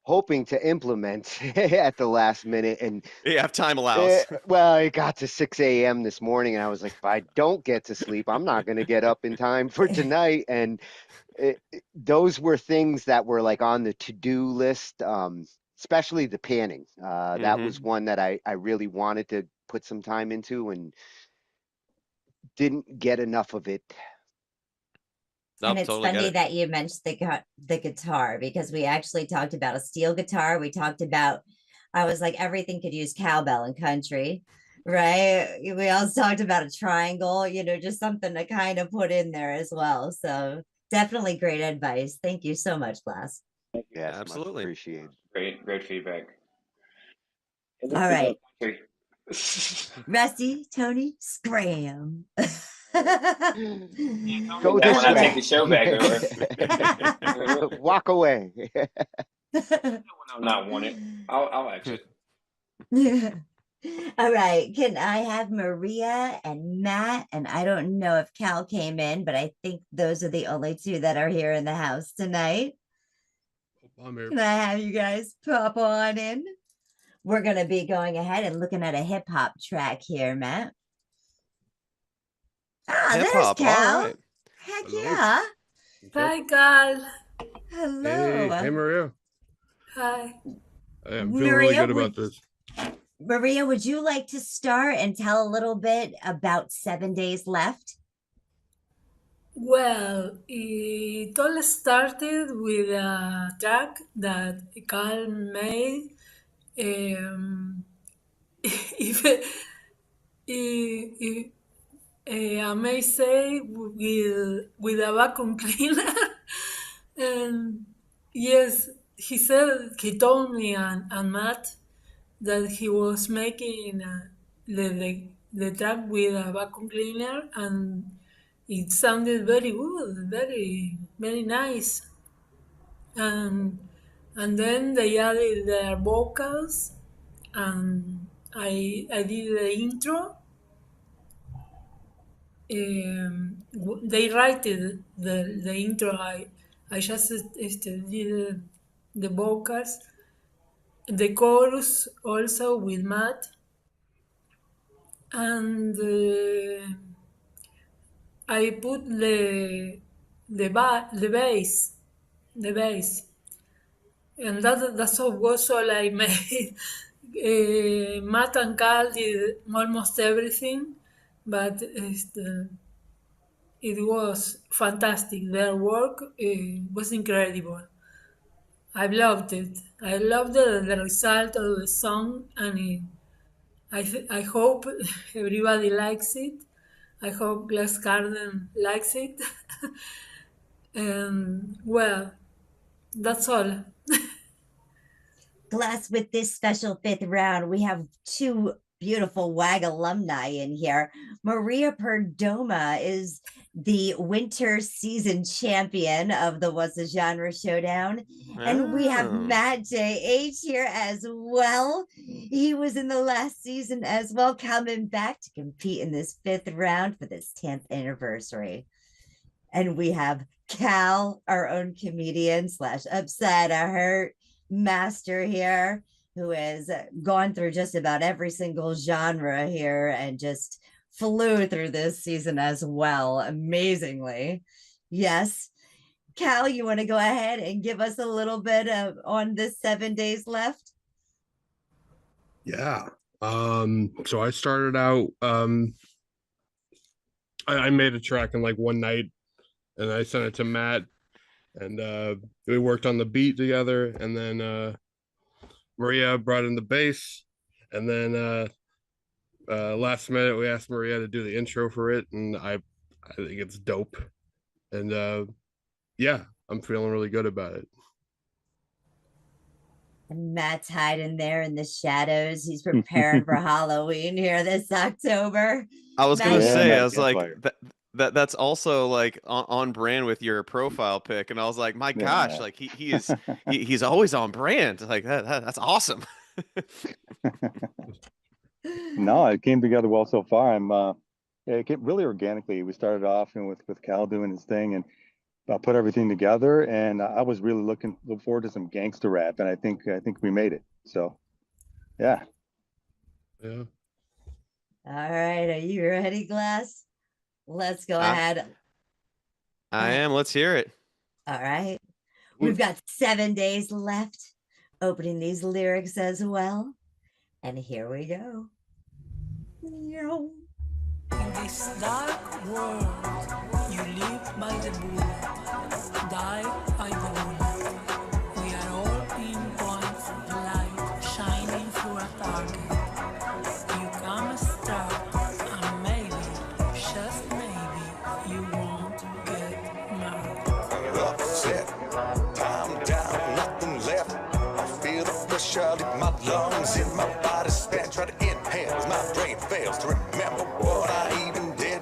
hoping to implement at the last minute. And if time allows. Well, it got to 6 a.m. this morning, and I was like, if I don't get to sleep, I'm not going to get up in time for tonight. And those were things that were like on the to-do list, especially the panning. That was one that I really wanted to put some time into and didn't get enough of it. And it's funny that you mentioned the guitar, because we actually talked about a steel guitar. We talked about, I was like, everything could use cowbell and country, right? We also talked about a triangle, just something to kind of put in there as well. So definitely great advice. Thank you so much, class. Yeah, absolutely. Appreciate it. Great feedback. All right. Rusty, Tony, scram. Go this way. Take the show back over. Walk away. I'm not wanted. I'll exit. All right. Can I have Maria and Matt? And I don't know if Cal came in, but I think those are the only two that are here in the house tonight. Can I have you guys pop on in? We're going to be going ahead and looking at a hip hop track here, Matt. Ah, there's Cal. Right. Heck yeah. Hi, Carl. Hello. Hey, Maria. Hi. I'm feeling really good would, about this. Maria, would you like to start and tell a little bit about 7 days left? Well, it all started with a track that Carl made. If, if, I may say with a vacuum cleaner. And yes, he told me and Matt that he was making the track with a vacuum cleaner, and it sounded very good, very very nice. And then they added their vocals, and I did the intro. They write the intro. I just did the vocals, the chorus also with Matt, and I put the bass, and that's all was all I made. Matt and Carl did almost everything, but it was fantastic. Their work was incredible. I loved it. I loved the result of the song, and I hope everybody likes it. I hope Glass Garden likes it. And well, that's all. Glass, with this special fifth round, we have two beautiful WAG alumni in here. Maria Perdona is the winter season champion of the What's the Genre Showdown. And we have MattJH here as well. He was in the last season as well, coming back to compete in this fifth round for this 10th anniversary. And we have Cal, our own comedian / upside a hurt master here, who has gone through just about every single genre here and just flew through this season as well, amazingly. Yes. Cal, you want to go ahead and give us a little bit of on this 7 days left? Yeah. So I started out, I made a track in like one night, and I sent it to Matt, and we worked on the beat together, and then Maria brought in the bass, and then last minute we asked Maria to do the intro for it, and I think it's dope, and yeah, I'm feeling really good about it. And Matt's hiding there in the shadows. He's preparing for Halloween here this October. I was gonna say, I was like, fire. that's also like on brand with your profile pic, and I was like, my gosh, Yeah. like he's always on brand. Like that's awesome. No, it came together well so far. Yeah, it came really organically. We started off with Cal doing his thing, and put everything together. And I was really looking forward to some gangster rap, and I think we made it. So, yeah. Yeah. All right, are you ready, Glass? Let's go ahead. I am. Let's hear it. All right. We've got 7 days left opening these lyrics as well. And here we go. In this dark world, you live by the bull, die by the moon. We are all pinpoints of light shining through a target. You come a star, and maybe, just maybe, you won't get murdered. Upset, time down, nothing left. I feel the pressure in my lungs, in my body span, try to inhale as my brain fails to remember what I even did.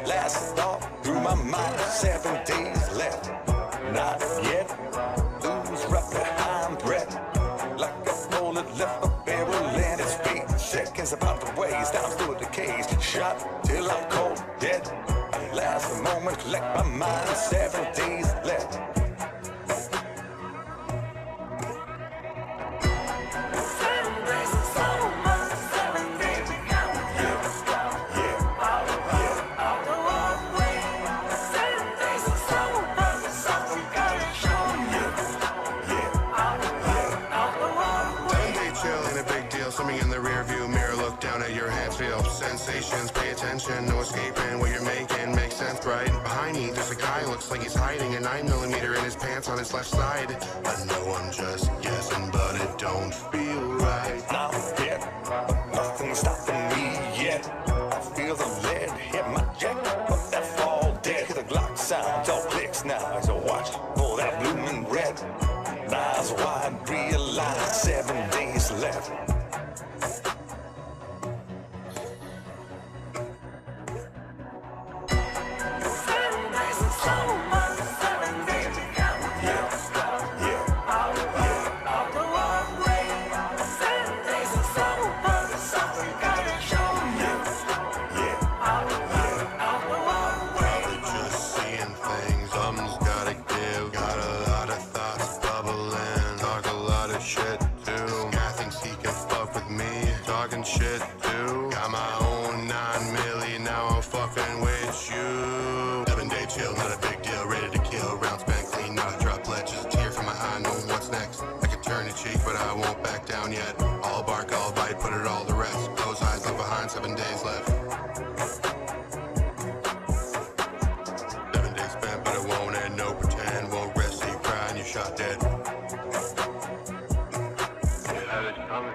Last thought through my mind, 7 days left, not yet. Lose right behind breath, like a bullet left a barrel and its feet. Seconds about to waste down through the cage, shot till I'm cold dead. Last moment, collect my mind, 7 days left. conversations, pay attention, no escaping what you're making makes sense, right? Behind me, there's a guy looks like he's hiding a 9mm in his pants on his left side. I know I'm just guessing, but it don't feel right. Not yet, nothing's stopping me yet. I feel the lead hit my jet, but that fall dead. Hear the Glock sounds, all clicks now as I watch for that blooming red. Eyes wide, realize 7 days left. Shit too. Got my own 9mm, now I'm fucking with you. 7-day chill, not a big deal, ready to kill. Round spent clean, not a droplet, just a tear from my eye, know what's next. I could turn the cheek, but I won't back down yet. All bark, all bite, put it all to rest. Close eyes, look behind, 7 days left. 7 days spent, but it won't end, no pretend. Won't rest, so you cry and you're shot dead. Yeah, it's coming.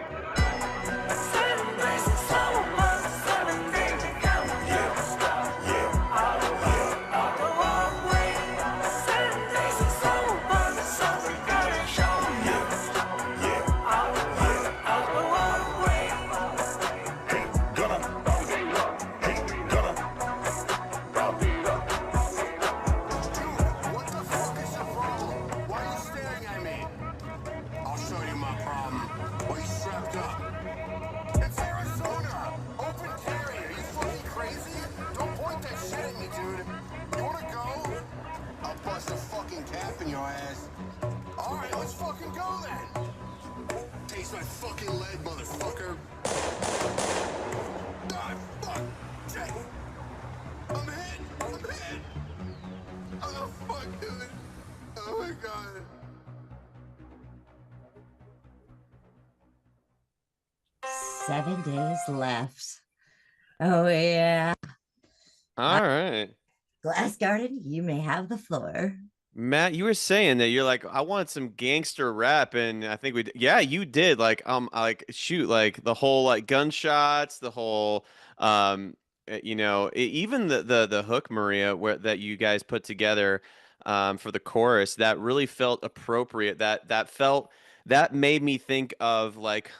Seven days left. Oh, yeah. All right. Glass Garden, you may have the floor. Matt, you were saying that you're like, I want some gangster rap, and I think yeah, you did. Like shoot, like the whole like gunshots, the whole, even the hook, Maria, where that you guys put together, for the chorus, that really felt appropriate. That made me think of like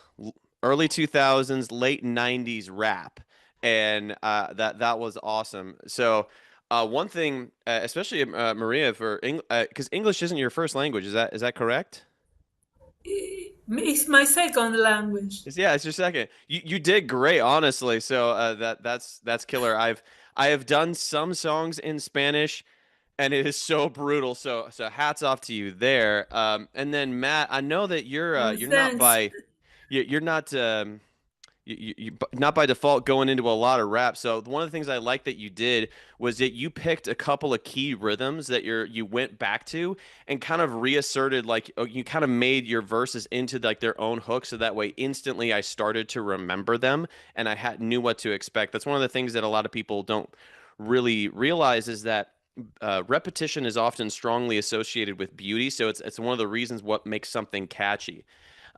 early 2000s, late 90s rap, and that was awesome. So. One thing, especially Maria, for because English isn't your first language, is that correct? It's my second language. Yeah, it's your second. You did great, honestly. So that's killer. I have done some songs in Spanish, and it is so brutal. So hats off to you there. And then Matt, I know that you're not Thanks. you're not. You not by default going into a lot of rap. So one of the things I like that you did was that you picked a couple of key rhythms that you went back to and kind of reasserted, like you kind of made your verses into like their own hook, so that way instantly I started to remember them and I knew what to expect. That's one of the things that a lot of people don't really realize, is that repetition is often strongly associated with beauty. So it's one of the reasons what makes something catchy.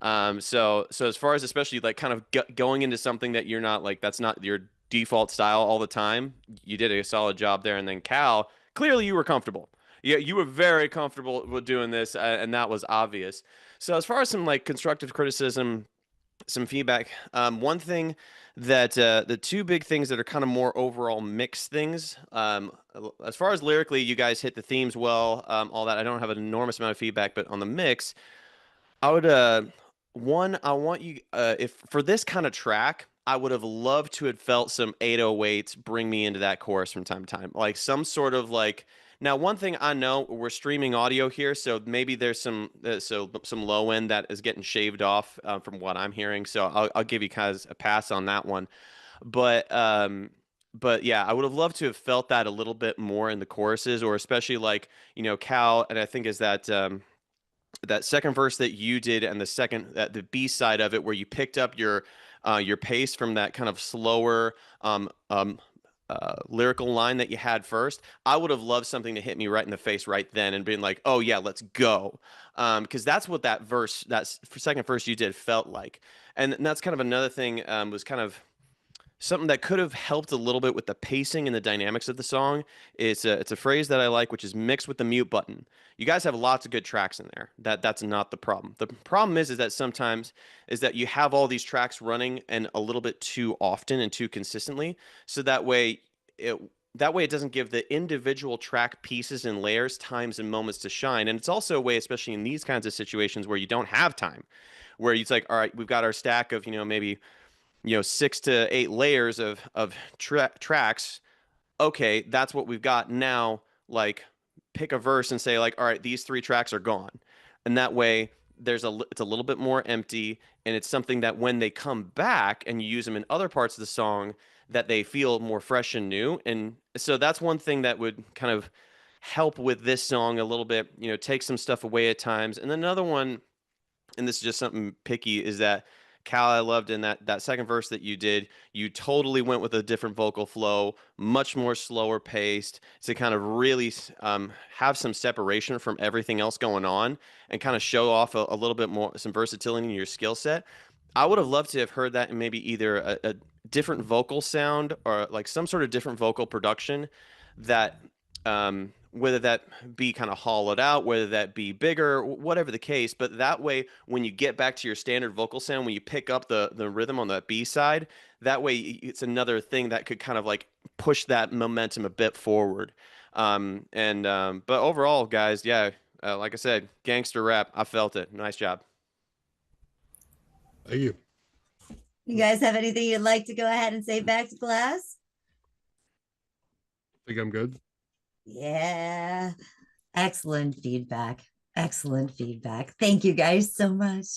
So as far as especially like kind of going into something that you're not like, that's not your default style all the time, you did a solid job there. And then Cal, clearly you were comfortable. Yeah, you were very comfortable with doing this, and that was obvious. So as far as some like constructive criticism, some feedback, one thing that the two big things that are kind of more overall mixed things, as far as lyrically, you guys hit the themes well, all that. I don't have an enormous amount of feedback, but on the mix, I would I want you, if for this kind of track, I would have loved to have felt some 808s bring me into that chorus from time to time, like some sort of like. Now, one thing I know, we're streaming audio here, so maybe there's some low end that is getting shaved off, from what I'm hearing. So I'll give you guys a pass on that one, but yeah, I would have loved to have felt that a little bit more in the choruses, or especially like Cal, and I think is that. that second verse that you did and the B side of it where you picked up your pace from that kind of slower lyrical line that you had first. I would have loved something to hit me right in the face right then and been like, oh yeah, let's go. Because that's what that second verse you did felt like. And that's kind of another thing, was kind of something that could have helped a little bit with the pacing and the dynamics of the song. It's a phrase that I like, which is mixed with the mute button. You guys have lots of good tracks in there. That's not the problem. The problem is that sometimes is that you have all these tracks running and a little bit too often and too consistently. So that way it doesn't give the individual track pieces and layers times and moments to shine. And it's also a way, especially in these kinds of situations where you don't have time, where it's like, all right, we've got our stack of, maybe 6 to 8 layers of tracks. Okay, that's what we've got now. Like, pick a verse and say, like, all right, these 3 tracks are gone, and that way it's a little bit more empty, and it's something that when they come back and you use them in other parts of the song, that they feel more fresh and new. And so that's one thing that would kind of help with this song a little bit. Take some stuff away at times. And then another one, and this is just something picky, is that Cal, I loved in that second verse that you did, you totally went with a different vocal flow, much more slower paced, to kind of really have some separation from everything else going on and kind of show off a little bit more, some versatility in your skill set. I would have loved to have heard that in maybe either a different vocal sound or like some sort of different vocal production that, whether that be kind of hollowed out, whether that be bigger, whatever the case. But that way, when you get back to your standard vocal sound, when you pick up the rhythm on the B side, that way it's another thing that could kind of like push that momentum a bit forward. But overall, guys, yeah, like I said, gangster rap, I felt it. Nice job. Thank you. You guys have anything you'd like to go ahead and say back to class? Think I'm good? Yeah. Excellent feedback. Excellent feedback. Thank you guys so much.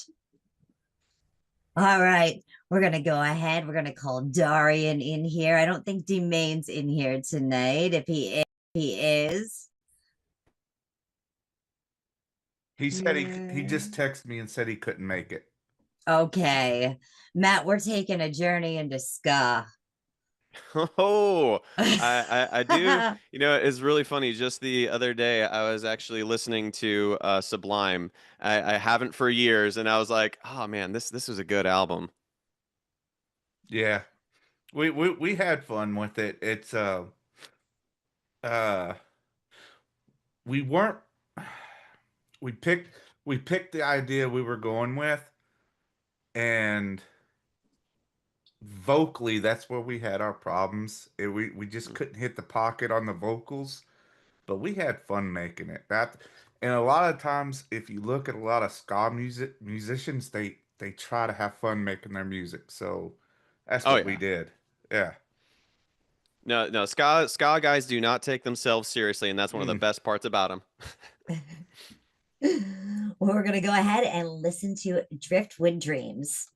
All right. We're going to go ahead. We're going to call Daurian in here. I don't think Dmane's in here tonight. If he is. He said he just texted me and said he couldn't make it. Okay. Matt, we're taking a journey into ska. Oh, I do. It's really funny. Just the other day, I was actually listening to Sublime. I haven't for years, and I was like, oh man, this was a good album. Yeah, we had fun with it. It's we picked the idea we were going with, and vocally that's where we had our problems. We just couldn't hit the pocket on the vocals, but we had fun making it. And a lot of times, if you look at a lot of ska musicians, they try to have fun making their music. So that's what we did. Yeah. No, ska guys do not take themselves seriously, and that's one of the best parts about them. Well, we're going to go ahead and listen to Driftwood Dreams.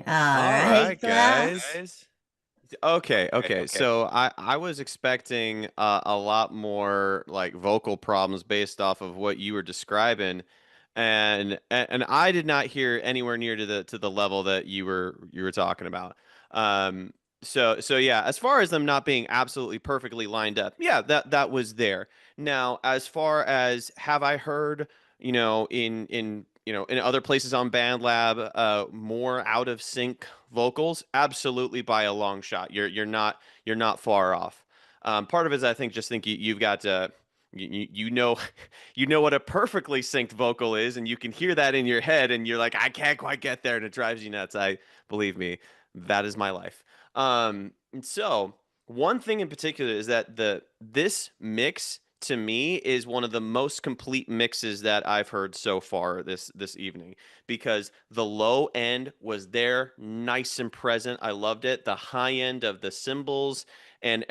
All All right, right, class. guys. Okay. So I was expecting a lot more like vocal problems based off of what you were describing, and I did not hear anywhere near to the level that you were talking about. Um, so yeah, as far as them not being absolutely perfectly lined up, yeah, that was there. Now, as far as have I heard, in other places on BandLab, more out of sync vocals, absolutely by a long shot. You're not far off. Part of it is I think you've got to you know you know what a perfectly synced vocal is, and you can hear that in your head, and you're like, I can't quite get there, and it drives you nuts. I believe me, that is my life. And so one thing in particular is that this mix to me is one of the most complete mixes that I've heard so far this evening, because the low end was there, nice and present. I loved it. The high end of the cymbals and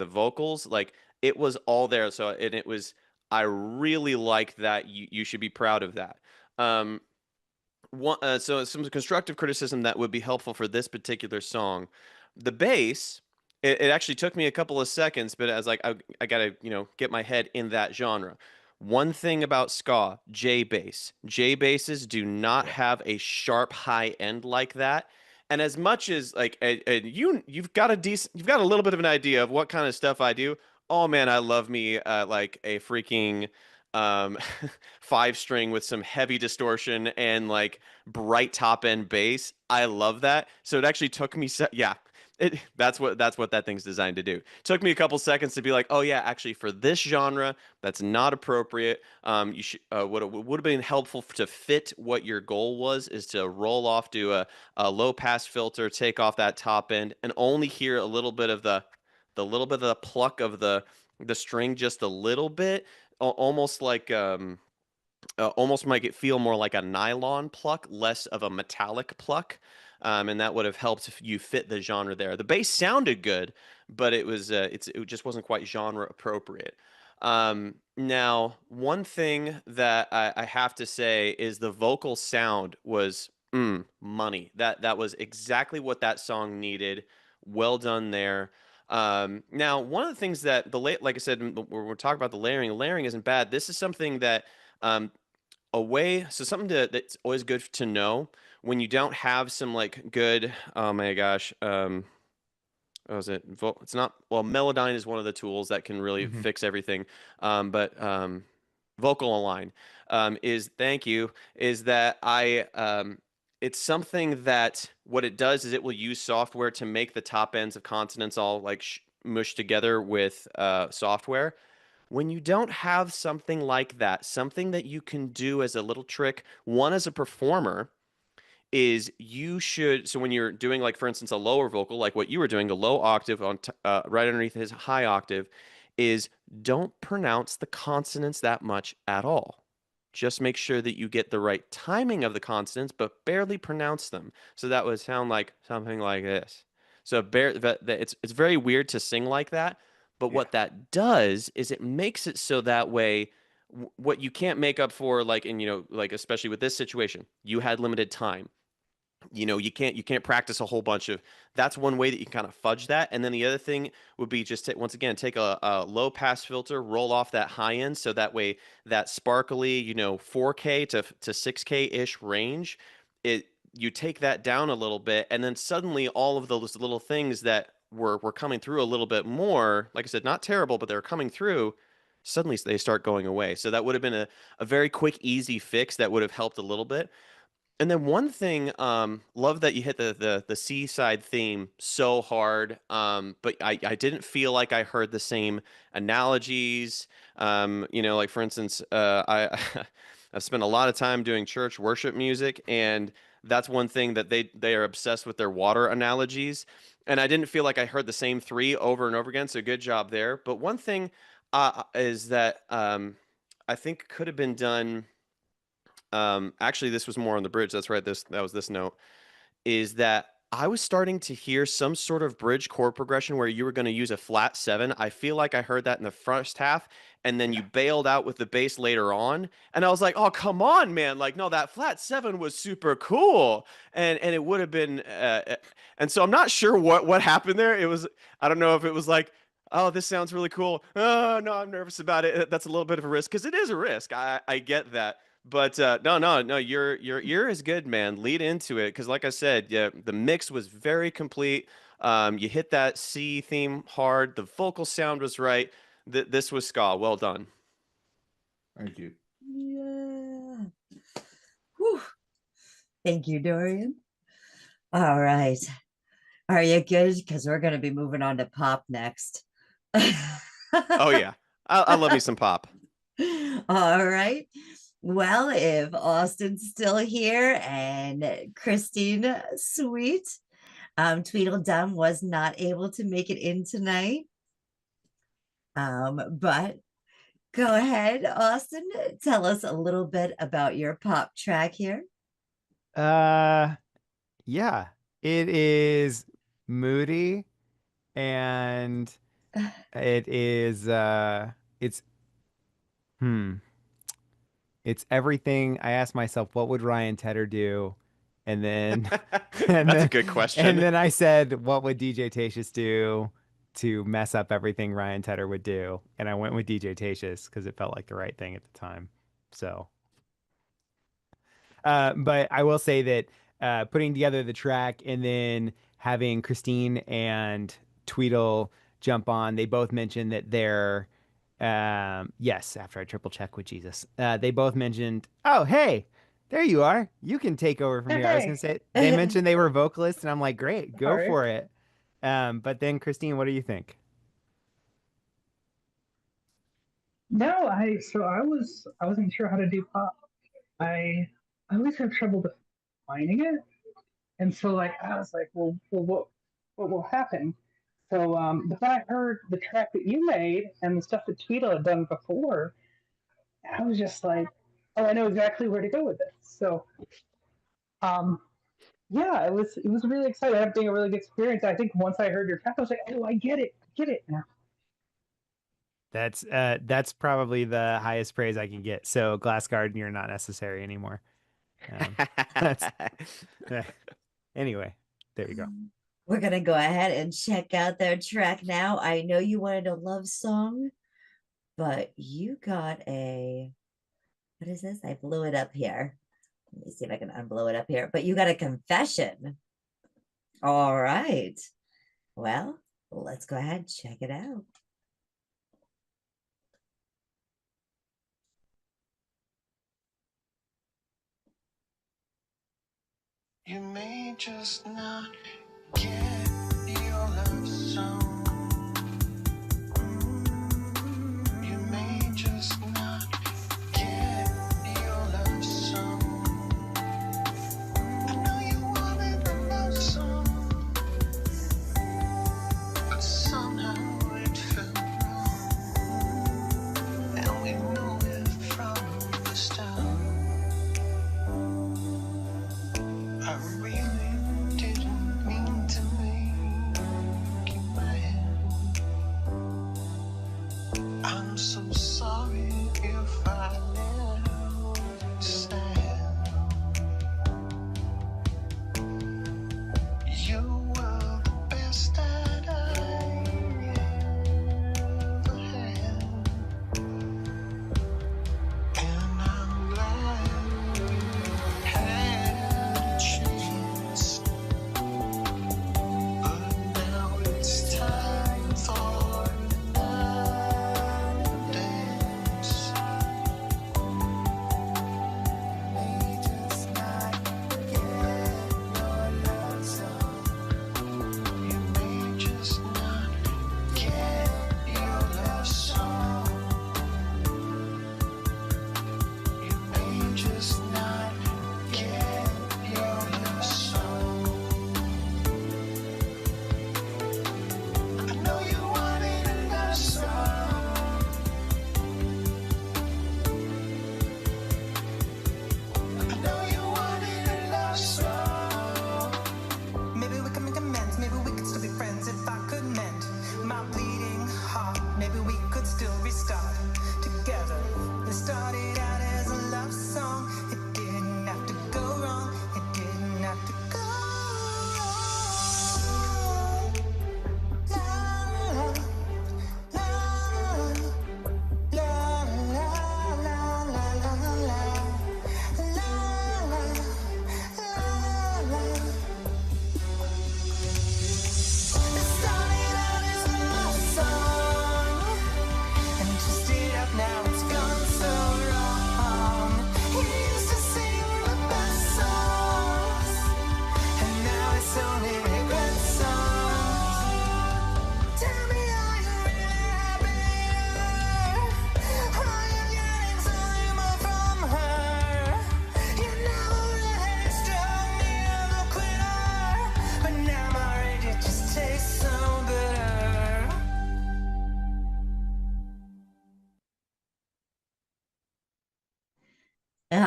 the vocals, like it was all there. So and it was I really like that. You should be proud of that. Um, so some constructive criticism that would be helpful for this particular song. The bass, it actually took me a couple of seconds, but I was like, I gotta, get my head in that genre. One thing about ska, J bass. J basses do not have a sharp high end like that. And as much as like you've got a little bit of an idea of what kind of stuff I do. Oh man, I love me like a freaking um 5 string with some heavy distortion and like bright top end bass. I love that. So it actually took me yeah. That's what that thing's designed to do. Took me a couple seconds to be like, oh yeah, actually for this genre, that's not appropriate. You should what it would have been helpful to fit what your goal was is to roll off, do a low pass filter, take off that top end, and only hear a little bit of the little bit of the pluck of the string just a little bit, almost like almost make it feel more like a nylon pluck, less of a metallic pluck. And that would have helped if you fit the genre there. The bass sounded good, but it just wasn't quite genre appropriate. Now, one thing that I have to say is the vocal sound was money. That was exactly what that song needed. Well done there. Now, one of the things that like I said, when we're talking about the layering isn't bad. This is something that um, something that's always good to know when you don't have some like good, oh my gosh, what was it? It's not, well, Melodyne is one of the tools that can really Mhm. fix everything. But Vocal Align thank you, is that it's something that what it does is it will use software to make the top ends of consonants all like mushed together with software. When you don't have something like that, something that you can do as a little trick, one as a performer, is you should, so when you're doing like for instance a lower vocal like what you were doing, a low octave on right underneath his high octave, is don't pronounce the consonants that much at all. Just make sure that you get the right timing of the consonants but barely pronounce them, so that would sound like something like this. So it's very weird to sing like that, but what that does is it makes it so that way what you can't make up for, like in like especially with this situation, you had limited time. You can't practice a whole bunch of. That's one way that you can kind of fudge that. And then the other thing would be just once again take a low pass filter, roll off that high end, so that way that sparkly 4K to 6K ish range, you take that down a little bit, and then suddenly all of those little things that were coming through a little bit more, like I said, not terrible, but they're coming through, suddenly they start going away. So that would have been a very quick easy fix that would have helped a little bit. And then one thing, love that you hit the seaside theme so hard, but I didn't feel like I heard the same analogies. Like for instance, I've spent a lot of time doing church worship music, and that's one thing that they are obsessed with their water analogies. And I didn't feel like I heard the same three over and over again, so good job there. But one thing is that I think could have been done. Actually, this was more on the bridge. That's right. That was this note. Is that I was starting to hear some sort of bridge chord progression where you were going to use a flat 7. I feel like I heard that in the first half, and then you bailed out with the bass later on. And I was like, "Oh, come on, man! Like, no, that flat 7 was super cool." And it would have been. And so I'm not sure what happened there. It was, I don't know if it was like, "Oh, this sounds really cool." Oh no, I'm nervous about it. That's a little bit of a risk because it is a risk. I get that. But no, your ear is good, man. Lead into it, because like I said, yeah, the mix was very complete. You hit that C theme hard. The vocal sound was right. This was ska. Well done. Thank you. Yeah. Whew. Thank you, Dorian. All right. Are you good? Because we're going to be moving on to pop next. Oh yeah, I love me some pop. All right. Well, if Austin's still here and Christine Sweet, TweedleDum was not able to make it in tonight. But go ahead, Austin. Tell us a little bit about your pop track here. Yeah, it is moody, and it is it's everything. I asked myself, what would Ryan Tedder do? And then That's a good question. And then I said, what would Gatez do to mess up everything Ryan Tedder would do? And I went with Gatez because it felt like the right thing at the time. So but I will say that putting together the track and then having Christine and Tweedle jump on, they both mentioned that they're yes, after I triple check with Jesus, they both mentioned, oh, hey, there you are. You can take over from here. I was going to say, they mentioned they were vocalists, and I'm like, great, go for it. But then, Christine, what do you think? No, I wasn't sure how to do pop. I always have trouble defining it, and so like I was like, well, what will happen? So, but then I heard the track that you made and the stuff that Tweedle had done before. I was just like, oh, I know exactly where to go with this. So, yeah, it was really exciting. It ended up being a really good experience. I think once I heard your track, I was like, oh, I get it now. That's probably the highest praise I can get. So, Glass Garden, you're not necessary anymore. Anyway, there you go. We're going to go ahead and check out their track now. I know you wanted a love song, but you got a, what is this? I blew it up here. Let me see if I can unblow it up here. But you got a confession. All right. Well, let's go ahead and check it out. You may just not get your love song. You may just not get your love song. I know you wanted a love song, but somehow it felt wrong, and we knew it from the start. I really didn't mean to make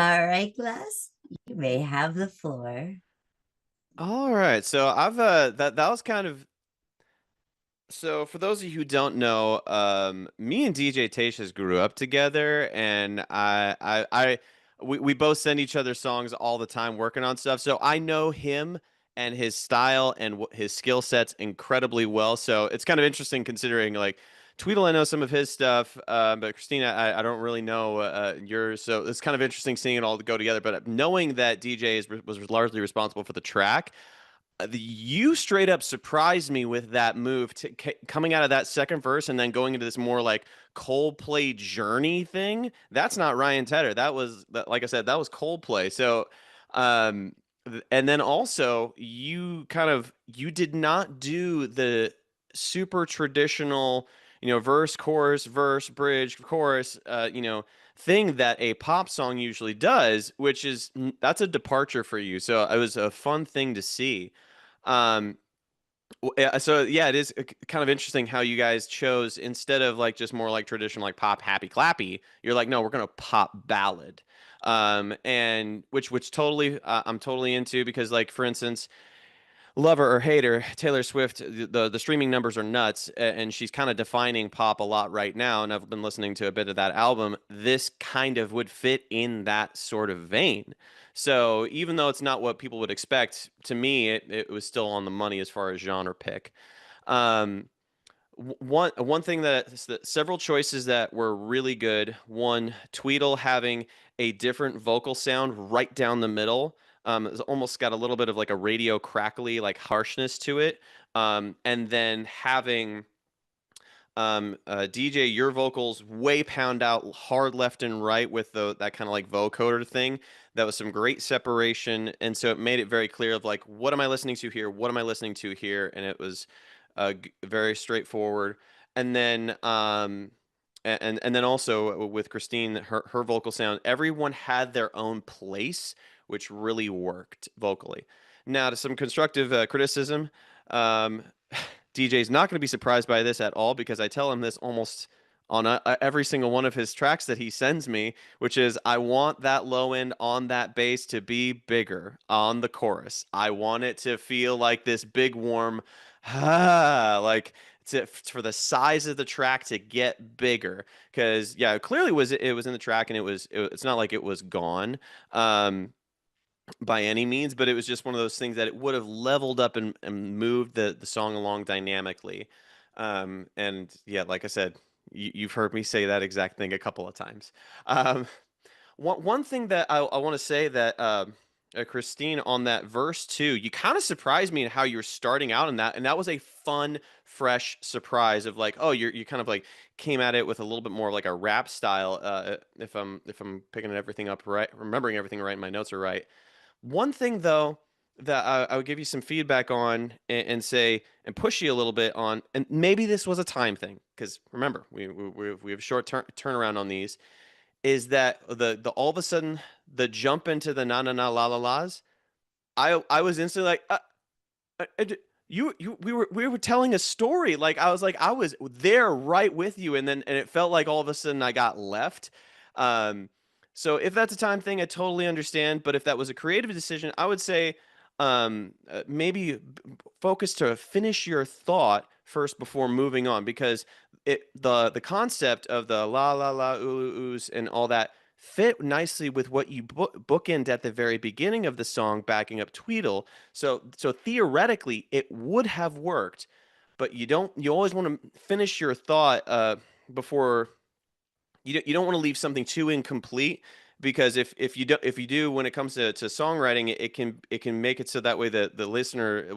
All right, Glass, you may have the floor. All right, so I've that was kind of so for those of you who don't know, me and DJ Tayshias grew up together, and we both send each other songs all the time, working on stuff. So I know him and his style and his skill sets incredibly well. So it's kind of interesting considering like Tweedle, I know some of his stuff, but Christina, I don't really know yours. So it's kind of interesting seeing it all go together. But knowing that DJ was largely responsible for the track, you straight up surprised me with that move coming out of that second verse and then going into this more like Coldplay journey thing. That's not Ryan Tedder. Like I said, that was Coldplay. So, and then also you did not do the super traditional, verse, chorus, verse, bridge, chorus, thing that a pop song usually does, which is that's a departure for you. So it was a fun thing to see. Um, so yeah, it is kind of interesting how you guys chose instead of like just more like traditional like pop happy clappy. You're like, no, we're gonna pop ballad, and which totally I'm totally into because like for instance, lover or hater, Taylor Swift, the streaming numbers are nuts, and she's kind of defining pop a lot right now. And I've been listening to a bit of that album. This kind of would fit in that sort of vein. So even though it's not what people would expect, to me, it was still on the money as far as genre pick. Um, one thing several choices that were really good. One, Tweedle having a different vocal sound right down the middle. It's almost got a little bit of like a radio crackly like harshness to it. And then having DJ, your vocals way pound out hard left and right with that kind of like vocoder thing. That was some great separation, and so it made it very clear of like, what am I listening to here? What am I listening to here? And it was very straightforward. And then and then also with Christine, her vocal sound, everyone had their own place, which really worked vocally. Now to some constructive criticism. DJ's not going to be surprised by this at all because I tell him this almost on every single one of his tracks that he sends me, which is I want that low end on that bass to be bigger on the chorus. I want it to feel like this big warm, like for the size of the track to get bigger. Because yeah, clearly it was in the track and it's not like it was gone. By any means, but it was just one of those things that it would have leveled up and moved the song along dynamically. And yeah, like I said, you've heard me say that exact thing a couple of times. One thing that I want to say that Christine, on that verse too, you kind of surprised me in how you're starting out in that, and that was a fun, fresh surprise of like, oh, you kind of like came at it with a little bit more like a rap style. If I'm picking everything up right, remembering everything right, my notes are right. One thing though that I would give you some feedback on and say and push you a little bit on, and maybe this was a time thing because remember we have a short turnaround on these. Is that the all of a sudden the jump into the na na na la la la's? I was instantly like, we were telling a story. Like I was there right with you, and it felt like all of a sudden I got left. So if that's a time thing, I totally understand. But if that was a creative decision, I would say maybe focus to finish your thought first before moving on, because the concept of the la la la oohs and all that fit nicely with what you bookend at the very beginning of the song, backing up Tweedle. So theoretically, it would have worked, but you always want to finish your thought before. You don't want to leave something too incomplete, because if you do when it comes to songwriting, it can make it so that way the listener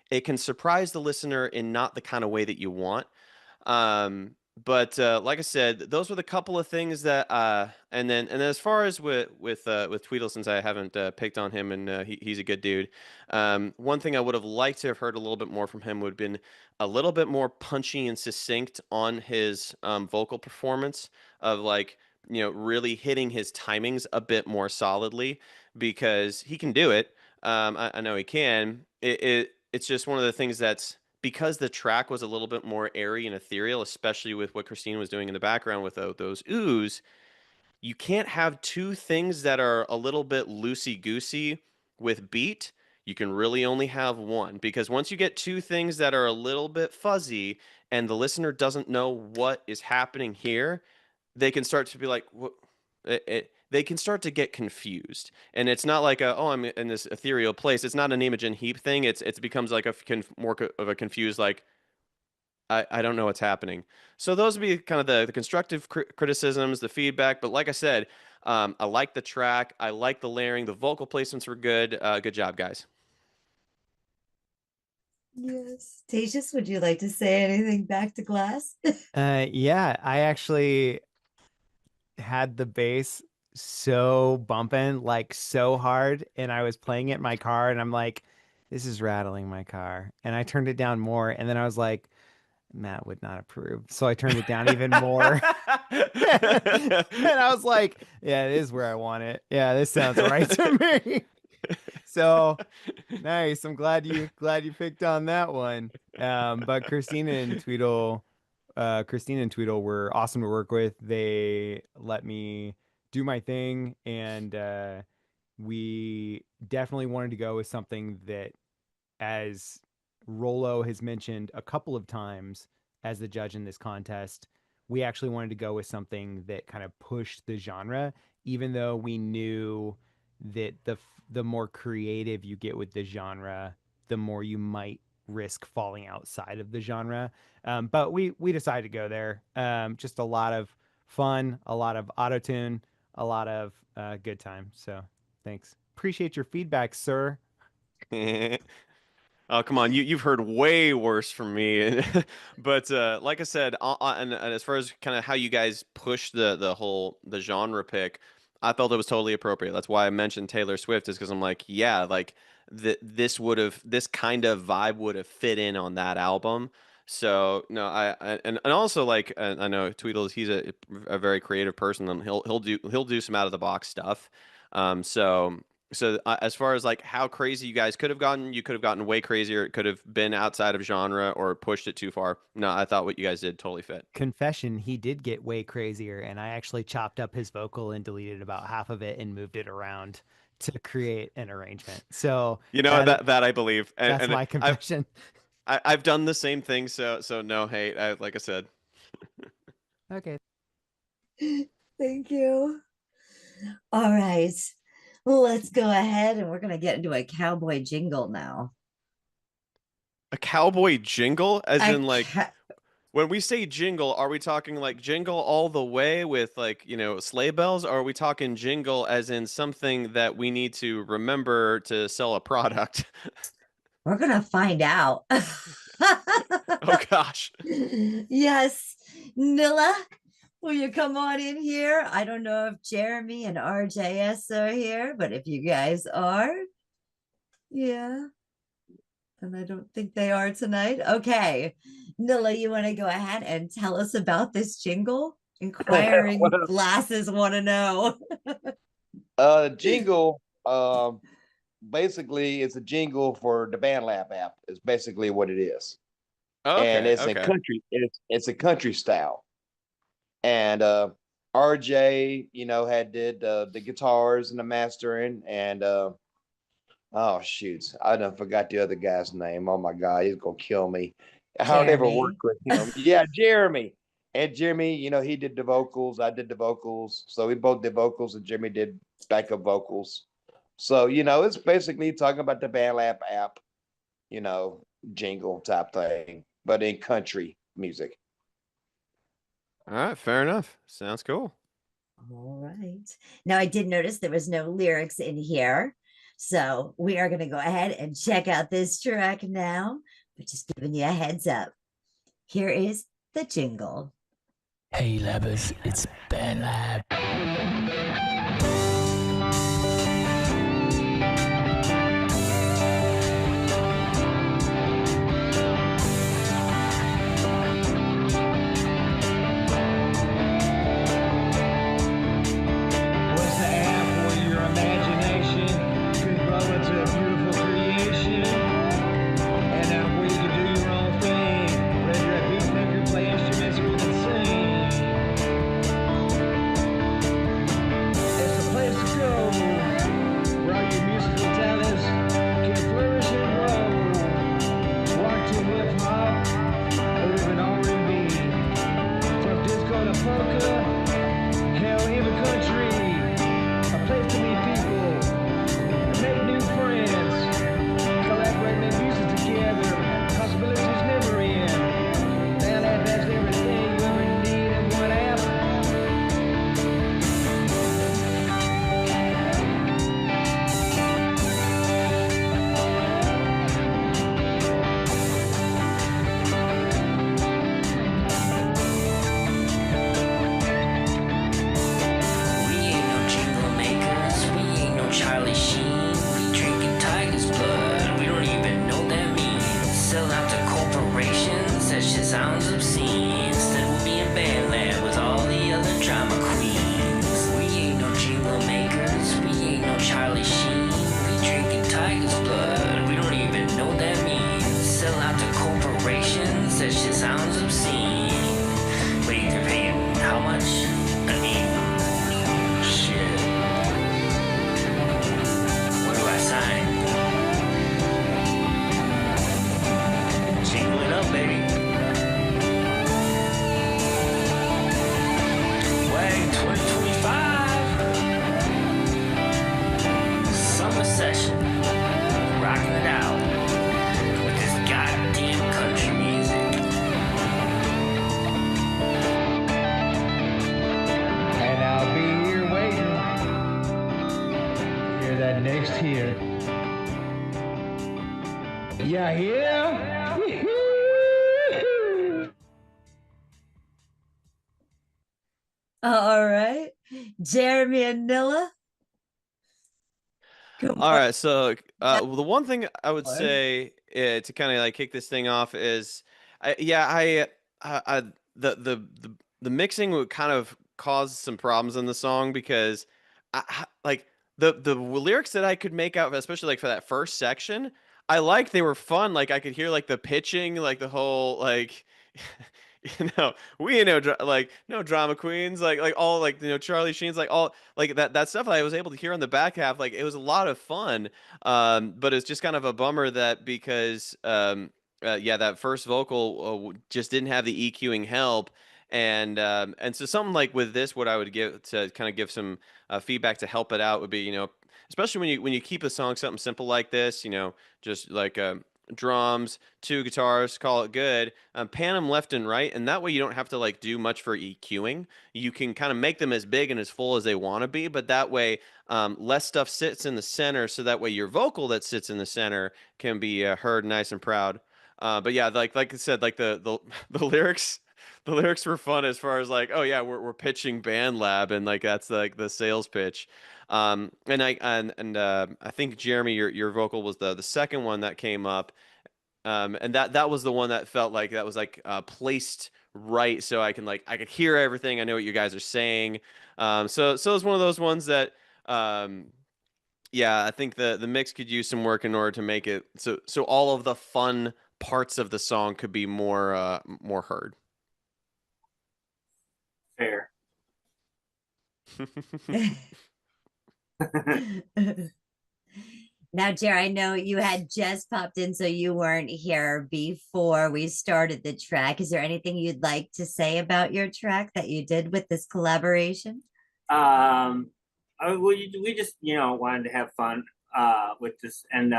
it can surprise the listener in not the kind of way that you want. But like I said, those were the couple of things that and then as far as with Tweedle, since I haven't picked on him, and he's a good dude. One thing I would have liked to have heard a little bit more from him would have been a little bit more punchy and succinct on his vocal performance of like, really hitting his timings a bit more solidly, because he can do it. I know he can. It's just one of the things that's, because the track was a little bit more airy and ethereal, especially with what Christine was doing in the background with those oohs, you can't have two things that are a little bit loosey-goosey with beat. You can really only have one, because once you get two things that are a little bit fuzzy and the listener doesn't know what is happening here, they can start to be like, what? They can start to get confused. And it's not like oh, I'm in this ethereal place. It's not an Imogen Heap thing. It becomes like more of a confused, like, I don't know what's happening. So those would be kind of the constructive criticisms, the feedback. But like I said, I like the track. I like the layering. The vocal placements were good. Good job, guys. Yes. Tejas, would you like to say anything back to Glass? Yeah, I actually had the bass so bumping, like so hard, and I was playing it in my car, and I'm like, this is rattling my car. And I turned it down more, and then I was like, Matt would not approve. So I turned it down even more. And I was like, yeah, it is where I want it. Yeah, this sounds right to me. So nice. I'm glad you picked on that one. But Christina and Tweedle were awesome to work with. They let me do my thing, and we definitely wanted to go with something that, as Rollo has mentioned a couple of times as the judge in this contest, we actually wanted to go with something that kind of pushed the genre, even though we knew that the more creative you get with the genre, the more you might risk falling outside of the genre. But we decided to go there. Just a lot of fun, a lot of auto-tune, a lot of good time. So thanks. Appreciate your feedback, sir. Oh, come on. You've heard way worse from me. But like I said, and as far as kind of how you guys push the genre pick, I felt it was totally appropriate. That's why I mentioned Taylor Swift, is because I'm like, yeah, like this kind of vibe would have fit in on that album. So no, and also, like, I know Tweedles, he's a very creative person, and he'll do some out of the box stuff. So as far as like how crazy you guys could have gotten way crazier. It could have been outside of genre or pushed it too far. No, I thought what you guys did totally fit. Confession, he did get way crazier, and I actually chopped up his vocal and deleted about half of it and moved it around to create an arrangement. So that I believe. That's my confession. I've done the same thing. So no hate. Like I said. Okay. Thank you. All right. Let's go ahead, and we're going to get into a cowboy jingle now. A cowboy jingle? As in, like, when we say jingle, are we talking like jingle all the way with, like, sleigh bells? Or are we talking jingle as in something that we need to remember to sell a product? We're going to find out. Oh, gosh. Yes. Nilla, will you come on in here? I don't know if Jeremy and RJS are here, but if you guys are, yeah. And I don't think they are tonight. Okay. Nilla, you want to go ahead and tell us about this jingle? Inquiring glasses want to know. Jingle, basically, it's a jingle for the BandLab app. Is basically what it is. Okay, and it's a country. It's a country style. And RJ, had did the guitars and the mastering, and oh shoots, I done forgot the other guy's name. Oh my God, he's gonna kill me. I'll never work with him. Yeah, Jeremy. And Jeremy, he did the vocals. I did the vocals. So we both did vocals, and Jeremy did backup vocals. So it's basically talking about the BandLab app, jingle type thing, but in country music. All right, fair enough. Sounds cool. All right. Now, I did notice there was no lyrics in here. So we are going to go ahead and check out this track now. But just giving you a heads up. Here is the jingle. Hey, Labbers, it's BandLab. that next hit. Yeah, yeah. All right. Jeremy and Nilla. All right, so well, the one thing I would What? say to kind of like kick this thing off is, I the mixing would kind of cause some problems in the song because like the lyrics that I could make out, especially like for that first section, I liked they were fun. Like I could hear like the pitching, like the whole like. We ain't like no drama queens, like all like Charlie Sheen's like all like that stuff that I was able to hear on the back half. Like it was a lot of fun, but it's just kind of a bummer that because that first vocal just didn't have the EQing help. And so something like with this, what I would give to kind of give some feedback to help it out would be, especially when you keep a song something simple like this, just like drums, 2 guitars, call it good. Pan them left and right, and that way you don't have to like do much for EQing. You can kind of make them as big and as full as they want to be, but that way less stuff sits in the center, so that way your vocal that sits in the center can be heard nice and proud. But yeah, like I said, like the the lyrics. The lyrics were fun as far as like, oh yeah, we're pitching band lab, and like that's like the sales pitch. And I think Jeremy, your vocal was the second one that came up, and that was the one that felt like that was like placed right, so I could hear everything. I know what you guys are saying. So it's one of those ones that I think the mix could use some work in order to make it so all of the fun parts of the song could be more heard. Fair. Now, Jerry, I know you had just popped in, so you weren't here before we started the track. Is there anything you'd like to say about your track that you did with this collaboration? We just wanted to have fun with this, and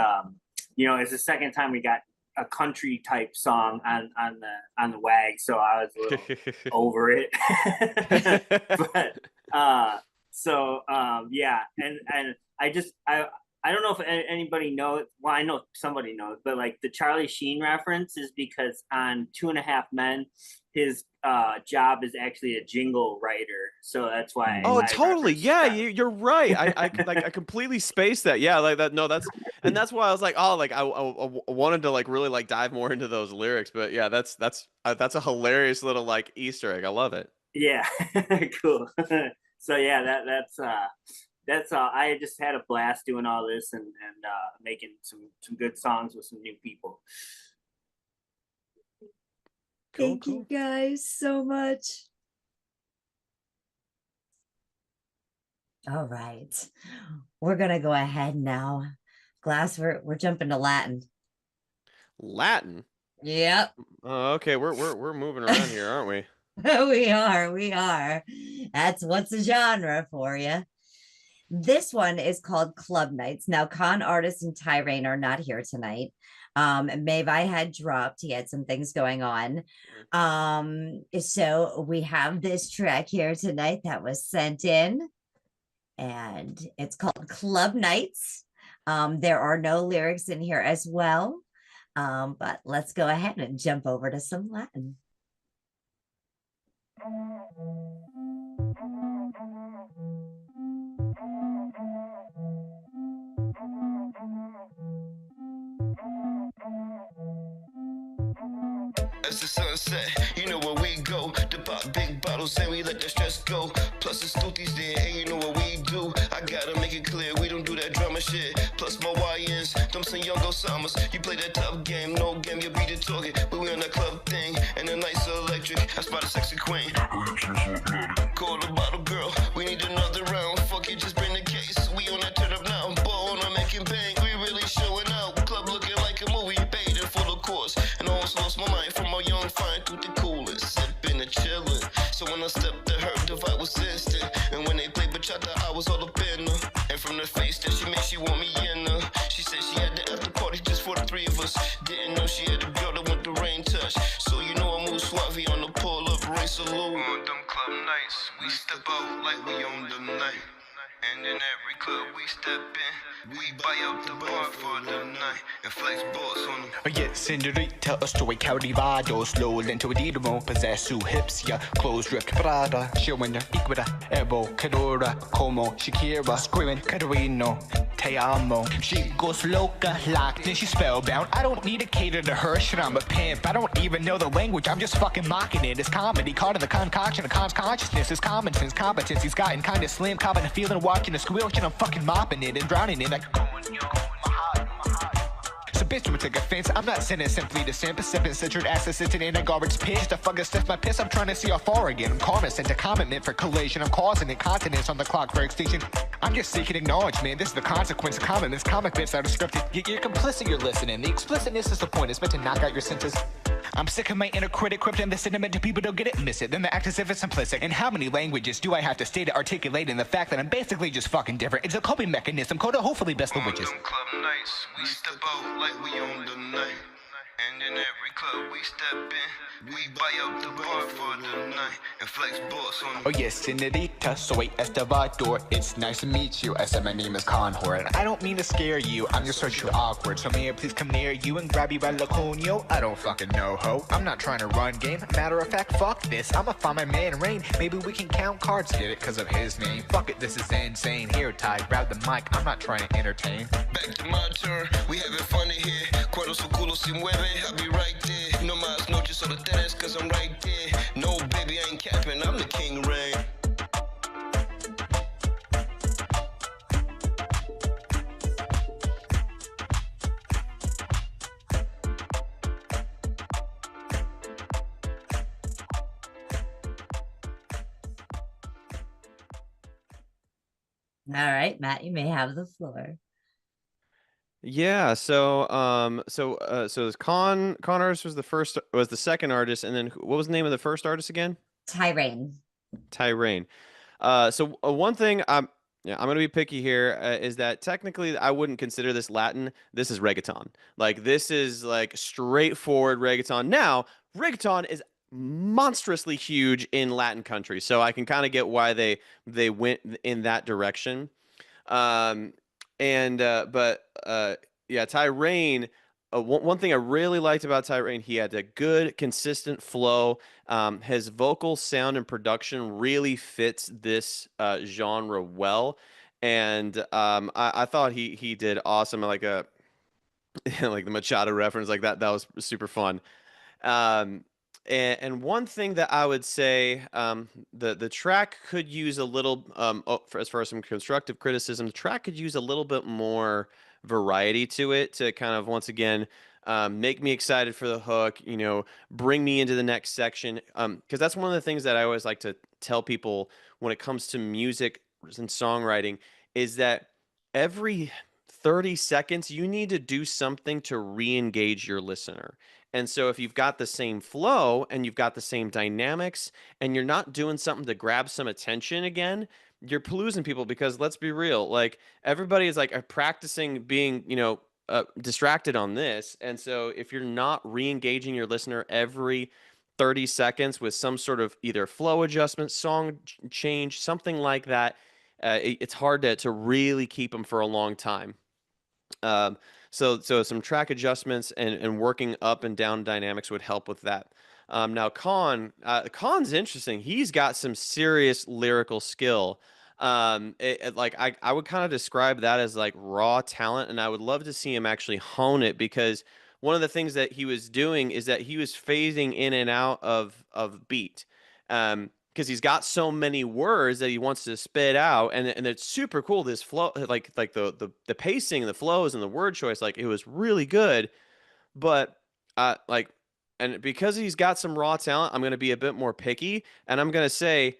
it's the second time we got a country type song on the WAG, so I was a little over it. But and I don't know if anybody knows. Well, I know somebody knows, but like the Charlie Sheen reference is because on 2.5 Men, his job is actually a jingle writer, so that's why. Oh, totally. Yeah, you're right. I completely spaced that. Yeah, like that. No, that's why I was like, oh, like I wanted to like really like dive more into those lyrics, but yeah, that's a hilarious little like Easter egg. I love it. Yeah, cool. So yeah, that's I just had a blast doing all this and making some good songs with some new people. Thank you guys so much. All right, we're gonna go ahead now. Glass, we're jumping to Latin. Latin. Yep. Oh, okay, we're moving around here, aren't we? We are. That's what's a genre for you. This one is called Club Nights. Now, ConArtist and Tyrain are not here tonight. Mavi had dropped. He had some things going on. So we have this track here tonight that was sent in, and it's called Club Nights. There are no lyrics in here as well, but let's go ahead and jump over to some Latin. As the sun set, you know where we go. To pop big bottles and we let the stress go. Plus the Stooties there, and you know what we do. I gotta make it clear, we don't do that drama shit. Plus my YNs, them some young Osamas. You play that tough game, no game, you beat the target. But we on that club thing, and the nights are electric. I spot a sexy queen. Call the bottle girl, we need another round. Fuck it, just bring the case. We on that turn up now. Ball on making bang, we really showing out. Club looking like a movie, paid in full of course. And I almost lost my mind from my young fine through the coolest, sipping and chilling. So when I stepped to her, the vibe was instant. And when they played bachata, I was all up in her. And from the face that she made, she want me in her. She said she had the after party just for the three of us. Didn't know she had a girl that want the rain touch. So you know I move suave on the pull up rain salute. On them club nights, we step out like we own the night. And in every club we step in, We buy out the bar for the night and flex boss on them. Oh yeah, senorita, estoy cautivado, slow, lento, editable, possess su hips, yeah, clothes ripped, Prada, showing her equita, evocadora, como Shakira, screaming, Caterino, te amo. She goes loca, locked, and she's spellbound. I don't need to cater to her, shit, I'm a pimp. I don't even know the language, I'm just fucking mocking it. It's comedy, caught in the concoction of Con's consciousness. It's common sense, competence, he's gotten kinda slim, copping a feeling, watching a squeal, and I'm fucking mopping it and drowning in like so bitch would take offense. I'm not sinning simply to simp, sipping citrus acid sitting in a garbage pit. Just to fucking sniff my piss, I'm trying to see how far again. I'm karma sent a comment meant for collision. I'm causing incontinence on the clock for extinction. I'm just seeking acknowledgement. This is the consequence of comments. Comic bits that are scripted. You're complicit, you're listening. The explicitness is the point. It's meant to knock out your senses. I'm sick of my inner critic crypting the sentiment to people don't get it, miss it. Then they act as if it's simplistic. And how many languages do I have to stay to articulate in the fact that I'm basically just fucking different? It's a coping mechanism called to hopefully best the witches. Club nights, we step out like we own the night. And in every club we step in, we buy out the bar for the night and flex boss on them. Oh yes, senorita, soy estevador. It's nice to meet you. I said my name is Conhor, and I don't mean to scare you. I'm just so awkward, so may I please come near you and grab you by the conio? I don't fucking know, ho. I'm not trying to run game. Matter of fact, fuck this. I'ma find my man Rain. Maybe we can count cards, get it, cause of his name. Fuck it, this is insane. Here, Ty, grab the mic. I'm not trying to entertain. Back to my turn, we having fun in here. Cuero su culo se mueve, I'll be right there. No más noches solo tenés, cause I'm right there. No, baby, I ain't capping, I'm the king rain. All right, Matt, you may have the floor. Yeah, so so ConArtist was the second artist, and then what was the name of the first artist again? Tyrain. Tyrain. So one thing I'm gonna be picky here is that technically I wouldn't consider this Latin. This is reggaeton. Like this is like straightforward reggaeton. Now reggaeton is monstrously huge in Latin countries, so I can kind of get why they went in that direction. Yeah, Tyrain, one thing I really liked about Tyrain, he had a good, consistent flow. His vocal sound and production really fits this genre well. And I thought he did awesome. Like like the Machado reference, like that was super fun. And one thing that I would say, the track could use a little, as far as some constructive criticism, the track could use a little bit more variety to it to kind of, once again, make me excited for the hook, bring me into the next section. Because that's one of the things that I always like to tell people when it comes to music and songwriting is that every 30 seconds, you need to do something to re-engage your listener. And so if you've got the same flow and you've got the same dynamics and you're not doing something to grab some attention again, you're losing people because let's be real, like everybody is like practicing being, distracted on this. And so if you're not re-engaging your listener every 30 seconds with some sort of either flow adjustment, song change, something like that, it's hard to really keep them for a long time. So some track adjustments and working up and down dynamics would help with that. Now Con's interesting. He's got some serious lyrical skill. Like I would kind of describe that as like raw talent, and I would love to see him actually hone it because one of the things that he was doing is that he was phasing in and out of beat. Because he's got so many words that he wants to spit out, and it's super cool. This flow, like the pacing, the flows, and the word choice, like it was really good. But and because he's got some raw talent, I'm gonna be a bit more picky, and I'm gonna say,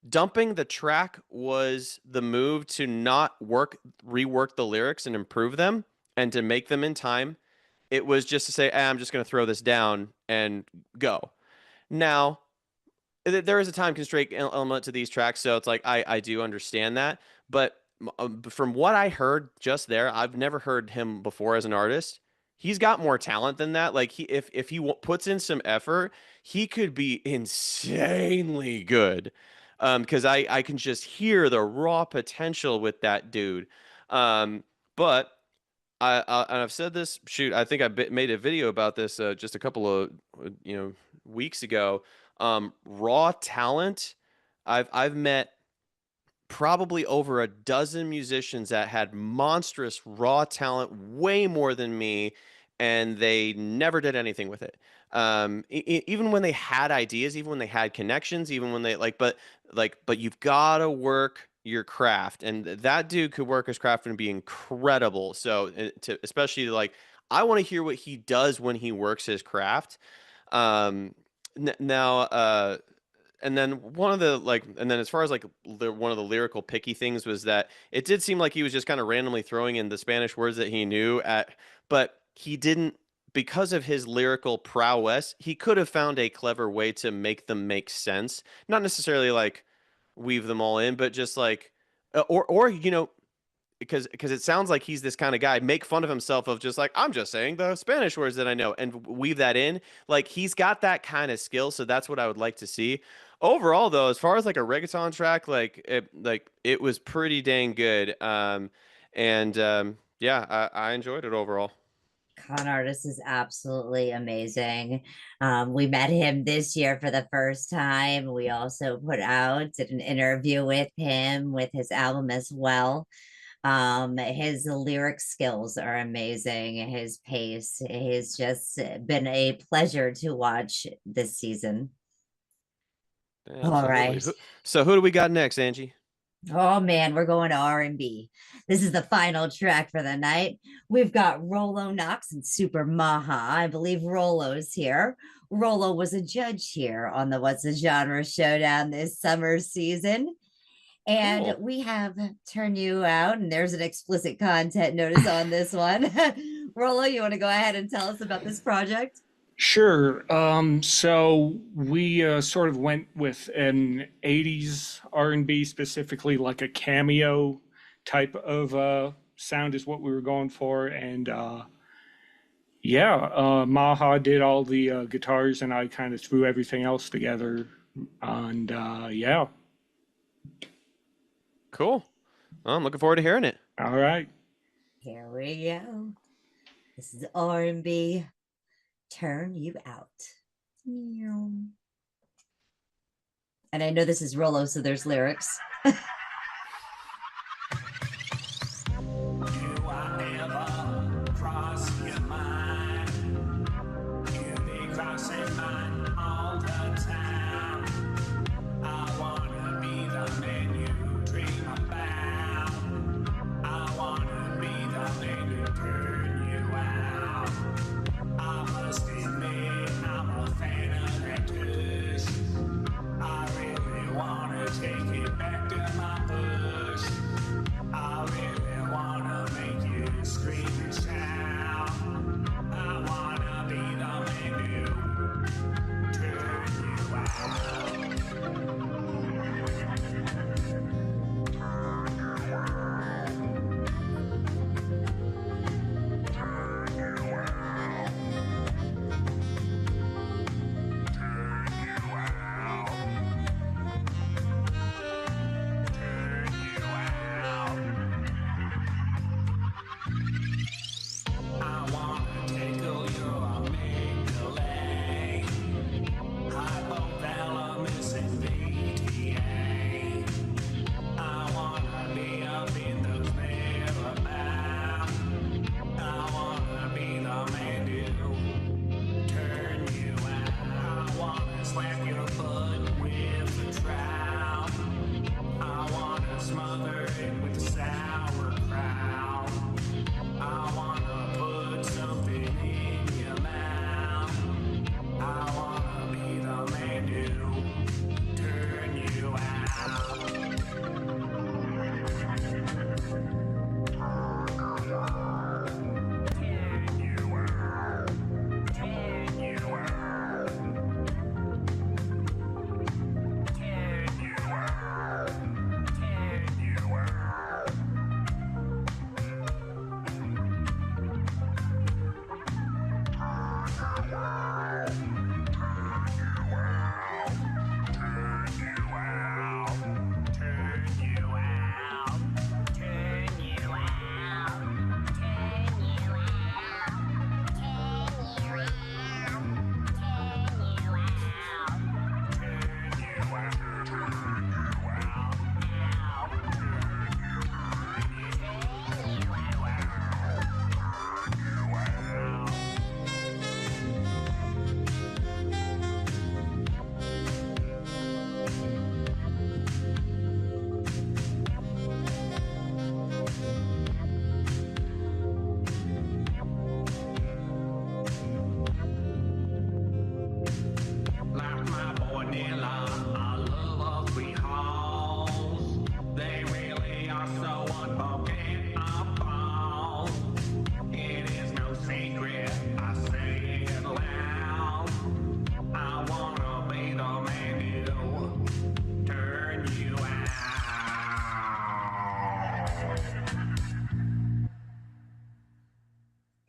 dumping the track was the move to not rework the lyrics and improve them, and to make them in time. It was just to say, I'm just gonna throw this down and go. Now, there is a time constraint element to these tracks, so it's like I do understand that. But from what I heard just there, I've never heard him before as an artist. He's got more talent than that. Like if he puts in some effort, he could be insanely good. Because I can just hear the raw potential with that dude. But and I've said this. Shoot, I think I made a video about this just a couple of weeks ago. Raw talent. I've met probably over a dozen musicians that had monstrous raw talent, way more than me, and they never did anything with it. Even when they had ideas, even when they had connections, even when they but you've got to work your craft, and that dude could work his craft and be incredible. So especially I want to hear what he does when he works his craft. Now, and then one of the and then as far as one of the lyrical picky things was that it did seem like he was just kind of randomly throwing in the Spanish words that he knew but he didn't, because of his lyrical prowess, he could have found a clever way to make them make sense, not necessarily weave them all in, but just or because it sounds like he's this kind of guy, make fun of himself of just I'm just saying the Spanish words that I know and weave that in. He's got that kind of skill, so that's what I would like to see. Overall, though, as far as a reggaeton track, it was pretty dang good. Yeah, I enjoyed it overall. ConArtist is absolutely amazing. We met him this year for the first time. We also did an interview with him with his album as well. His lyric skills are amazing. His pace has just been a pleasure to watch this season. Absolutely. All right. So who do we got next, Angie? Oh man, we're going to R&B. This is the final track for the night. We've got Rollo Knox and Super Maha. I believe Rollo's here. Rollo was a judge here on the What's the Genre Showdown this summer season. And Cool. We have Turn You Out, and there's an explicit content notice on this one. Rollo, you want to go ahead and tell us about this project? Sure. So we sort of went with an 80s R&B, specifically like a cameo type of sound is what we were going for. And Maha did all the guitars and I kind of threw everything else together. And yeah. Cool. Well, I'm looking forward to hearing it. All right. Here we go. This is R&B. Turn You Out. And I know this is Rollo, so there's lyrics.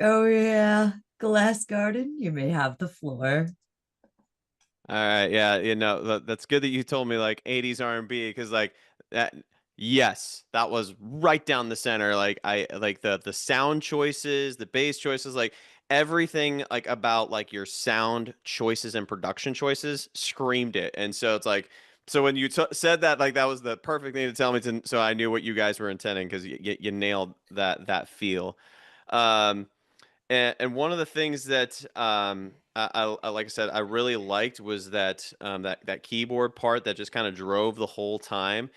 Oh yeah, Glass Garden, you may have the floor. All right, yeah, that's good that you told me like 80s R&B because like that yes, that was right down the center. Like I like the sound choices, the bass choices, like everything like about like your sound choices and production choices screamed it. And so it's like so when you said that like that was the perfect thing to tell me to so I knew what you guys were intending because you nailed that feel. Um and one of the things that like I said, I really liked was that that keyboard part that just kind of drove the whole time.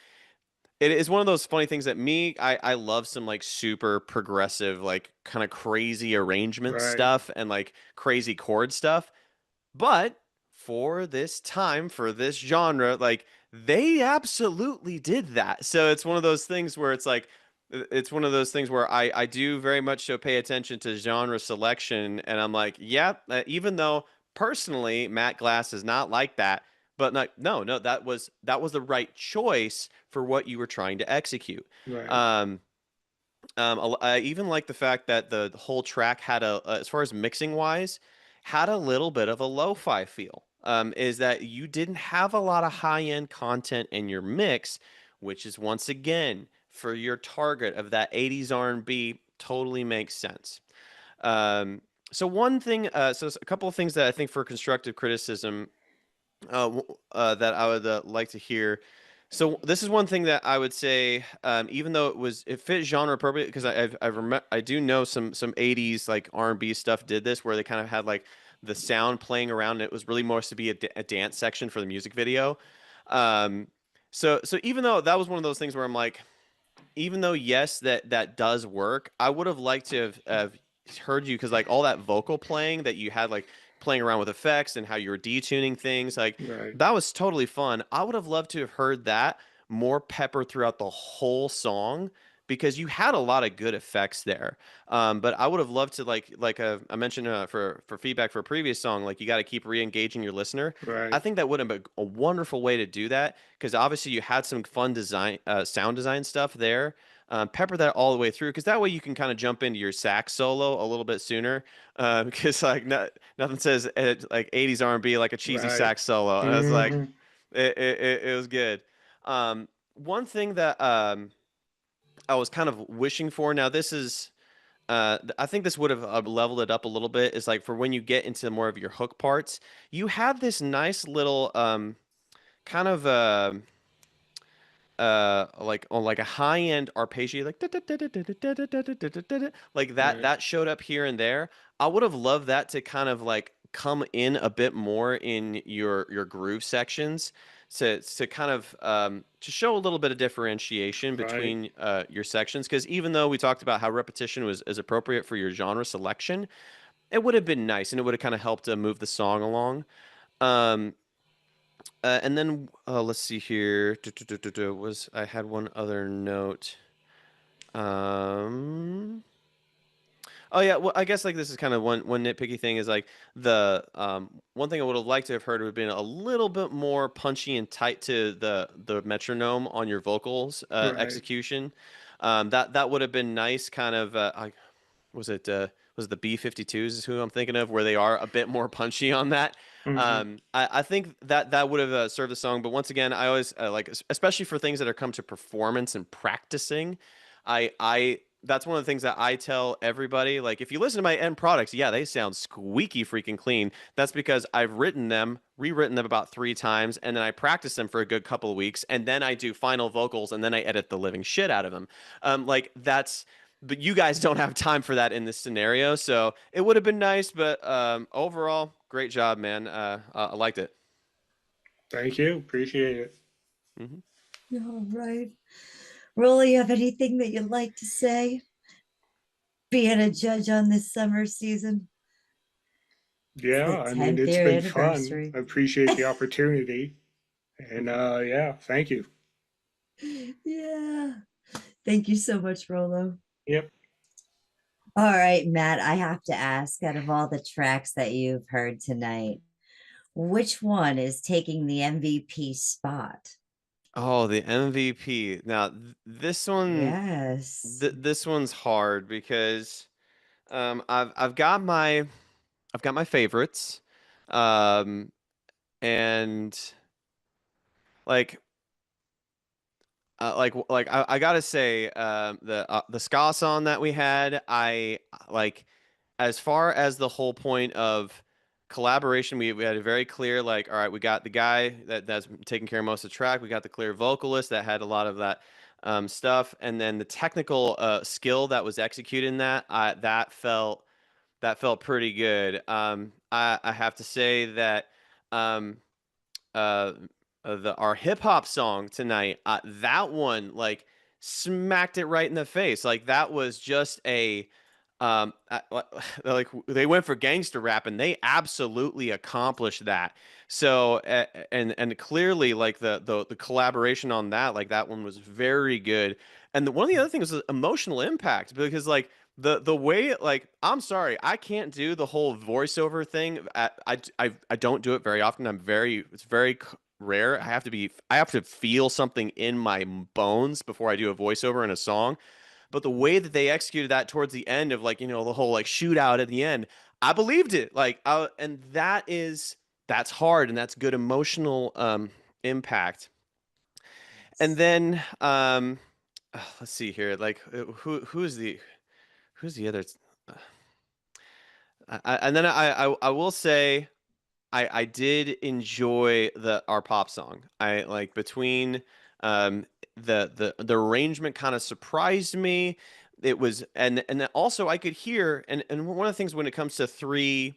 It is one of those funny things that I love some like super progressive, like kind of crazy arrangement Right. stuff and like crazy chord stuff. But for this time, for this genre, like they absolutely did that. So it's one of those things where it's like, it's one of those things where I do very much so pay attention to genre selection. And I'm like, yeah, even though personally Matt Glass is not like that, but like, no, that was the right choice for what you were trying to execute. Right. I even like the fact that the whole track had as far as mixing wise, had a little bit of a lo-fi feel. Is that you didn't have a lot of high-end content in your mix, which is once again for your target of that 80s R&B totally makes sense. So one thing, so a couple of things that I think for constructive criticism that I would like to hear. So this is one thing that I would say, even though it fit genre appropriate, because I do know some 80s like R&B stuff did this where they kind of had like the sound playing around and it was really more to be a dance section for the music video. Um, so even though that was one of those things where I'm like, even though yes, that does work, I would have liked to have heard you because like all that vocal playing that you had like playing around with effects and how you were detuning things like Right. that was totally fun. I would have loved to have heard that more pepper throughout the whole song because you had a lot of good effects there. But I would have loved to I mentioned for feedback for a previous song, like you got to keep re-engaging your listener. Right. I think that would have been a wonderful way to do that because obviously you had some fun design, sound design stuff there. Pepper that all the way through because that way you can kind of jump into your sax solo a little bit sooner. Because like nothing says like 80s R&B like a cheesy Right. sax solo, and I was like, Mhm. it was good. One thing that I was kind of wishing for. Now this is. I think this would have leveled it up a little bit. Is like for when you get into more of your hook parts, you have this nice little kind of like on like a high end arpeggio like like Right. that showed up here and there. I would have loved that to kind of like come in a bit more in your groove sections to kind of to show a little bit of differentiation Right. between your sections because even though we talked about how repetition is appropriate for your genre selection, it would have been nice and it would have kind of helped move the song along. um and then let's see here. Was I had one other note? Um. Oh yeah. Well, I guess like this is kind of one nitpicky thing is like the one thing I would have liked to have heard would have been a little bit more punchy and tight to the metronome on your vocals Right. execution. That would have been nice. Kind of. Was it was it the B-52s is who I'm thinking of where they are a bit more punchy on that. Mhm. I think that would have served the song, but once again, I always like especially for things that are come to performance and practicing. I that's one of the things that I tell everybody. Like if you listen to my end products, yeah, they sound squeaky freaking clean. That's because I've written them, rewritten them about 3 times, and then I practice them for a good couple of weeks, and then I do final vocals, and then I edit the living shit out of them. Like that's but you guys don't have time for that in this scenario. So it would have been nice, but overall, great job, man. I liked it. Thank you. Appreciate it. All right. Rollo, you have anything that you'd like to say? Being a judge on this summer season. It's Yeah, the I mean 10th it's year been fun. anniversary. I appreciate the opportunity. And yeah, thank you. Yeah. Thank you so much, Rollo. Yep. All right, Matt, I have to ask, out of all the tracks that you've heard tonight, which one is taking the MVP spot? Oh, the MVP. Now this one, Yes. this one's hard because I've got my favorites, and like I gotta say, the ska song that we had, I like, as far as the whole point of collaboration, we had a very clear, like, all right, we got the guy that's taking care of most of the track, we got the clear vocalist that had a lot of that stuff, and then the technical skill that was executed in that, that felt pretty good. I have to say that um, uh, our hip hop song tonight, that one like smacked it right in the face. Like that was just a like they went for gangster rap and they absolutely accomplished that. So and clearly like the collaboration on that, like that one was very good. And one of the other things was emotional impact, because like the way, like, I'm sorry, I can't do the whole voiceover thing. I don't do it very often. It's very rare. I have to feel something in my bones before I do a voiceover in a song. But the way that they executed that towards the end of, like, the whole like shootout at the end, I believed it. Like, and that's hard, and that's good emotional impact. And then let's see here, like who's the other? And then I will say I did enjoy our pop song. I like, between the arrangement kind of surprised me. It was, and also I could hear, and one of the things when it comes to three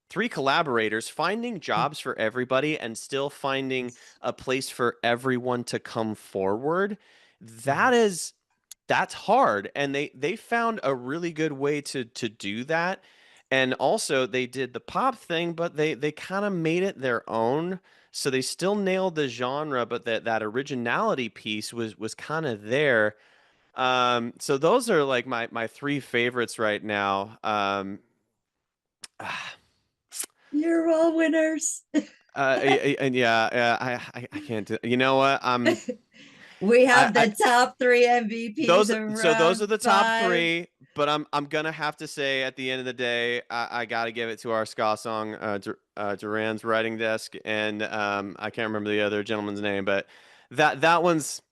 collaborators, finding jobs for everybody and still finding a place for everyone to come forward, that's hard, and they found a really good way to do that. And also they did the pop thing, but they kind of made it their own, so they still nailed the genre, but that originality piece was kind of there. So those are like my three favorites right now. You're all winners. And yeah, I can't do, you know what, we have the top three MVPs. So those are the top 5. three, but I'm gonna have to say, at the end of the day, I gotta give it to our ska song, Duran's Writing Desk, and I can't remember the other gentleman's name, but that one's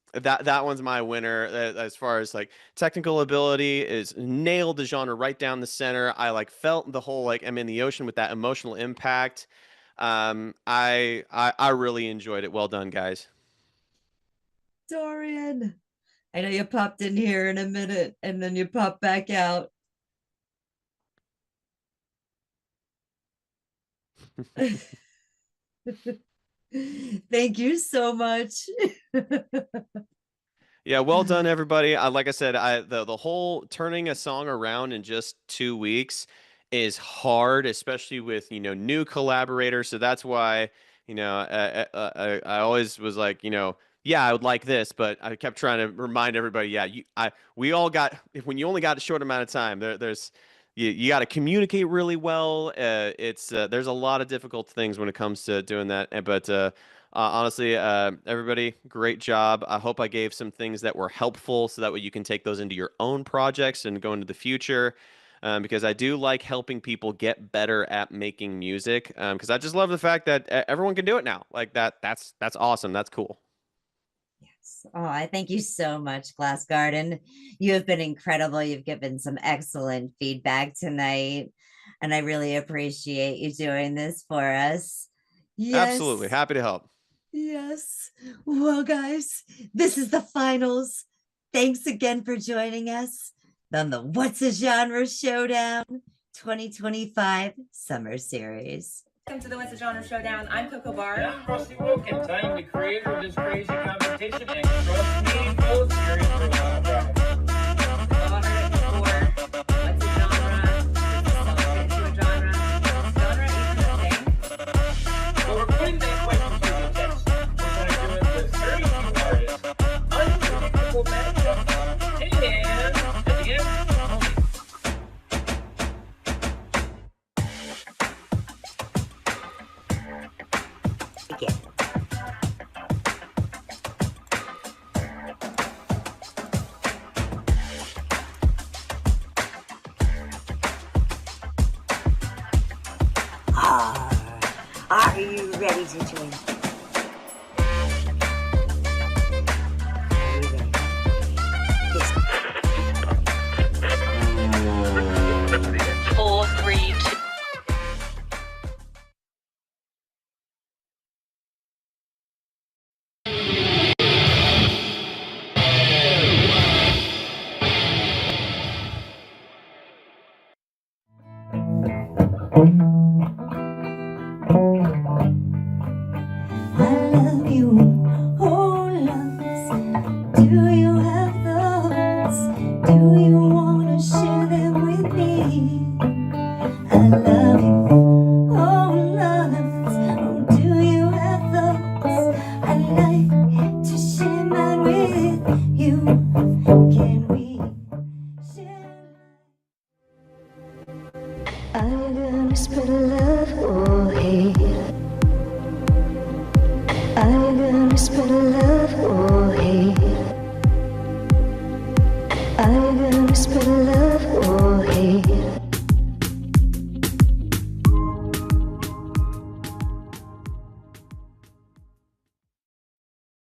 my winner. As far as like technical ability, is nailed the genre right down the center. I like felt the whole, like, I'm in the ocean with that emotional impact. I really enjoyed it. Well done, guys. Daurian, I know you popped in here in a minute and then you popped back out. Thank you so much. Yeah, well done, everybody. Like I said, the whole turning a song around in just 2 weeks is hard, especially with new collaborators. So that's why I always was like, yeah, I would like this, but I kept trying to remind everybody, yeah, we all got, when you only got a short amount of time, there's you got to communicate really well. There's a lot of difficult things when it comes to doing that, but honestly, everybody, great job. I hope I gave some things that were helpful, so that way you can take those into your own projects and go into the future. Because I do like helping people get better at making music. Because I just love the fact that everyone can do it now. Like that's awesome. That's cool. Oh, I thank you so much, Glass Garden. You have been incredible. You've given some excellent feedback tonight, and I really appreciate you doing this for us. Yes. Absolutely. Happy to help. Yes. Well, guys, this is the finals. Thanks again for joining us on the What's a Genre Showdown 2025 Summer Series. Welcome to the What's a Genre Showdown. I'm Coco Bar. And I'm Rusty Wilkins. I am the creator of this crazy competition, and trust me, folks, you're in for a wild ride. Well, I heard it before. What's a genre? Does a song fit into a genre? Is genre even a thing? Well, we're putting that question to the test. We're going to do it with very few artists, unpredictable matchups, and at the end, Begin. Are you ready to change? Four, three, two.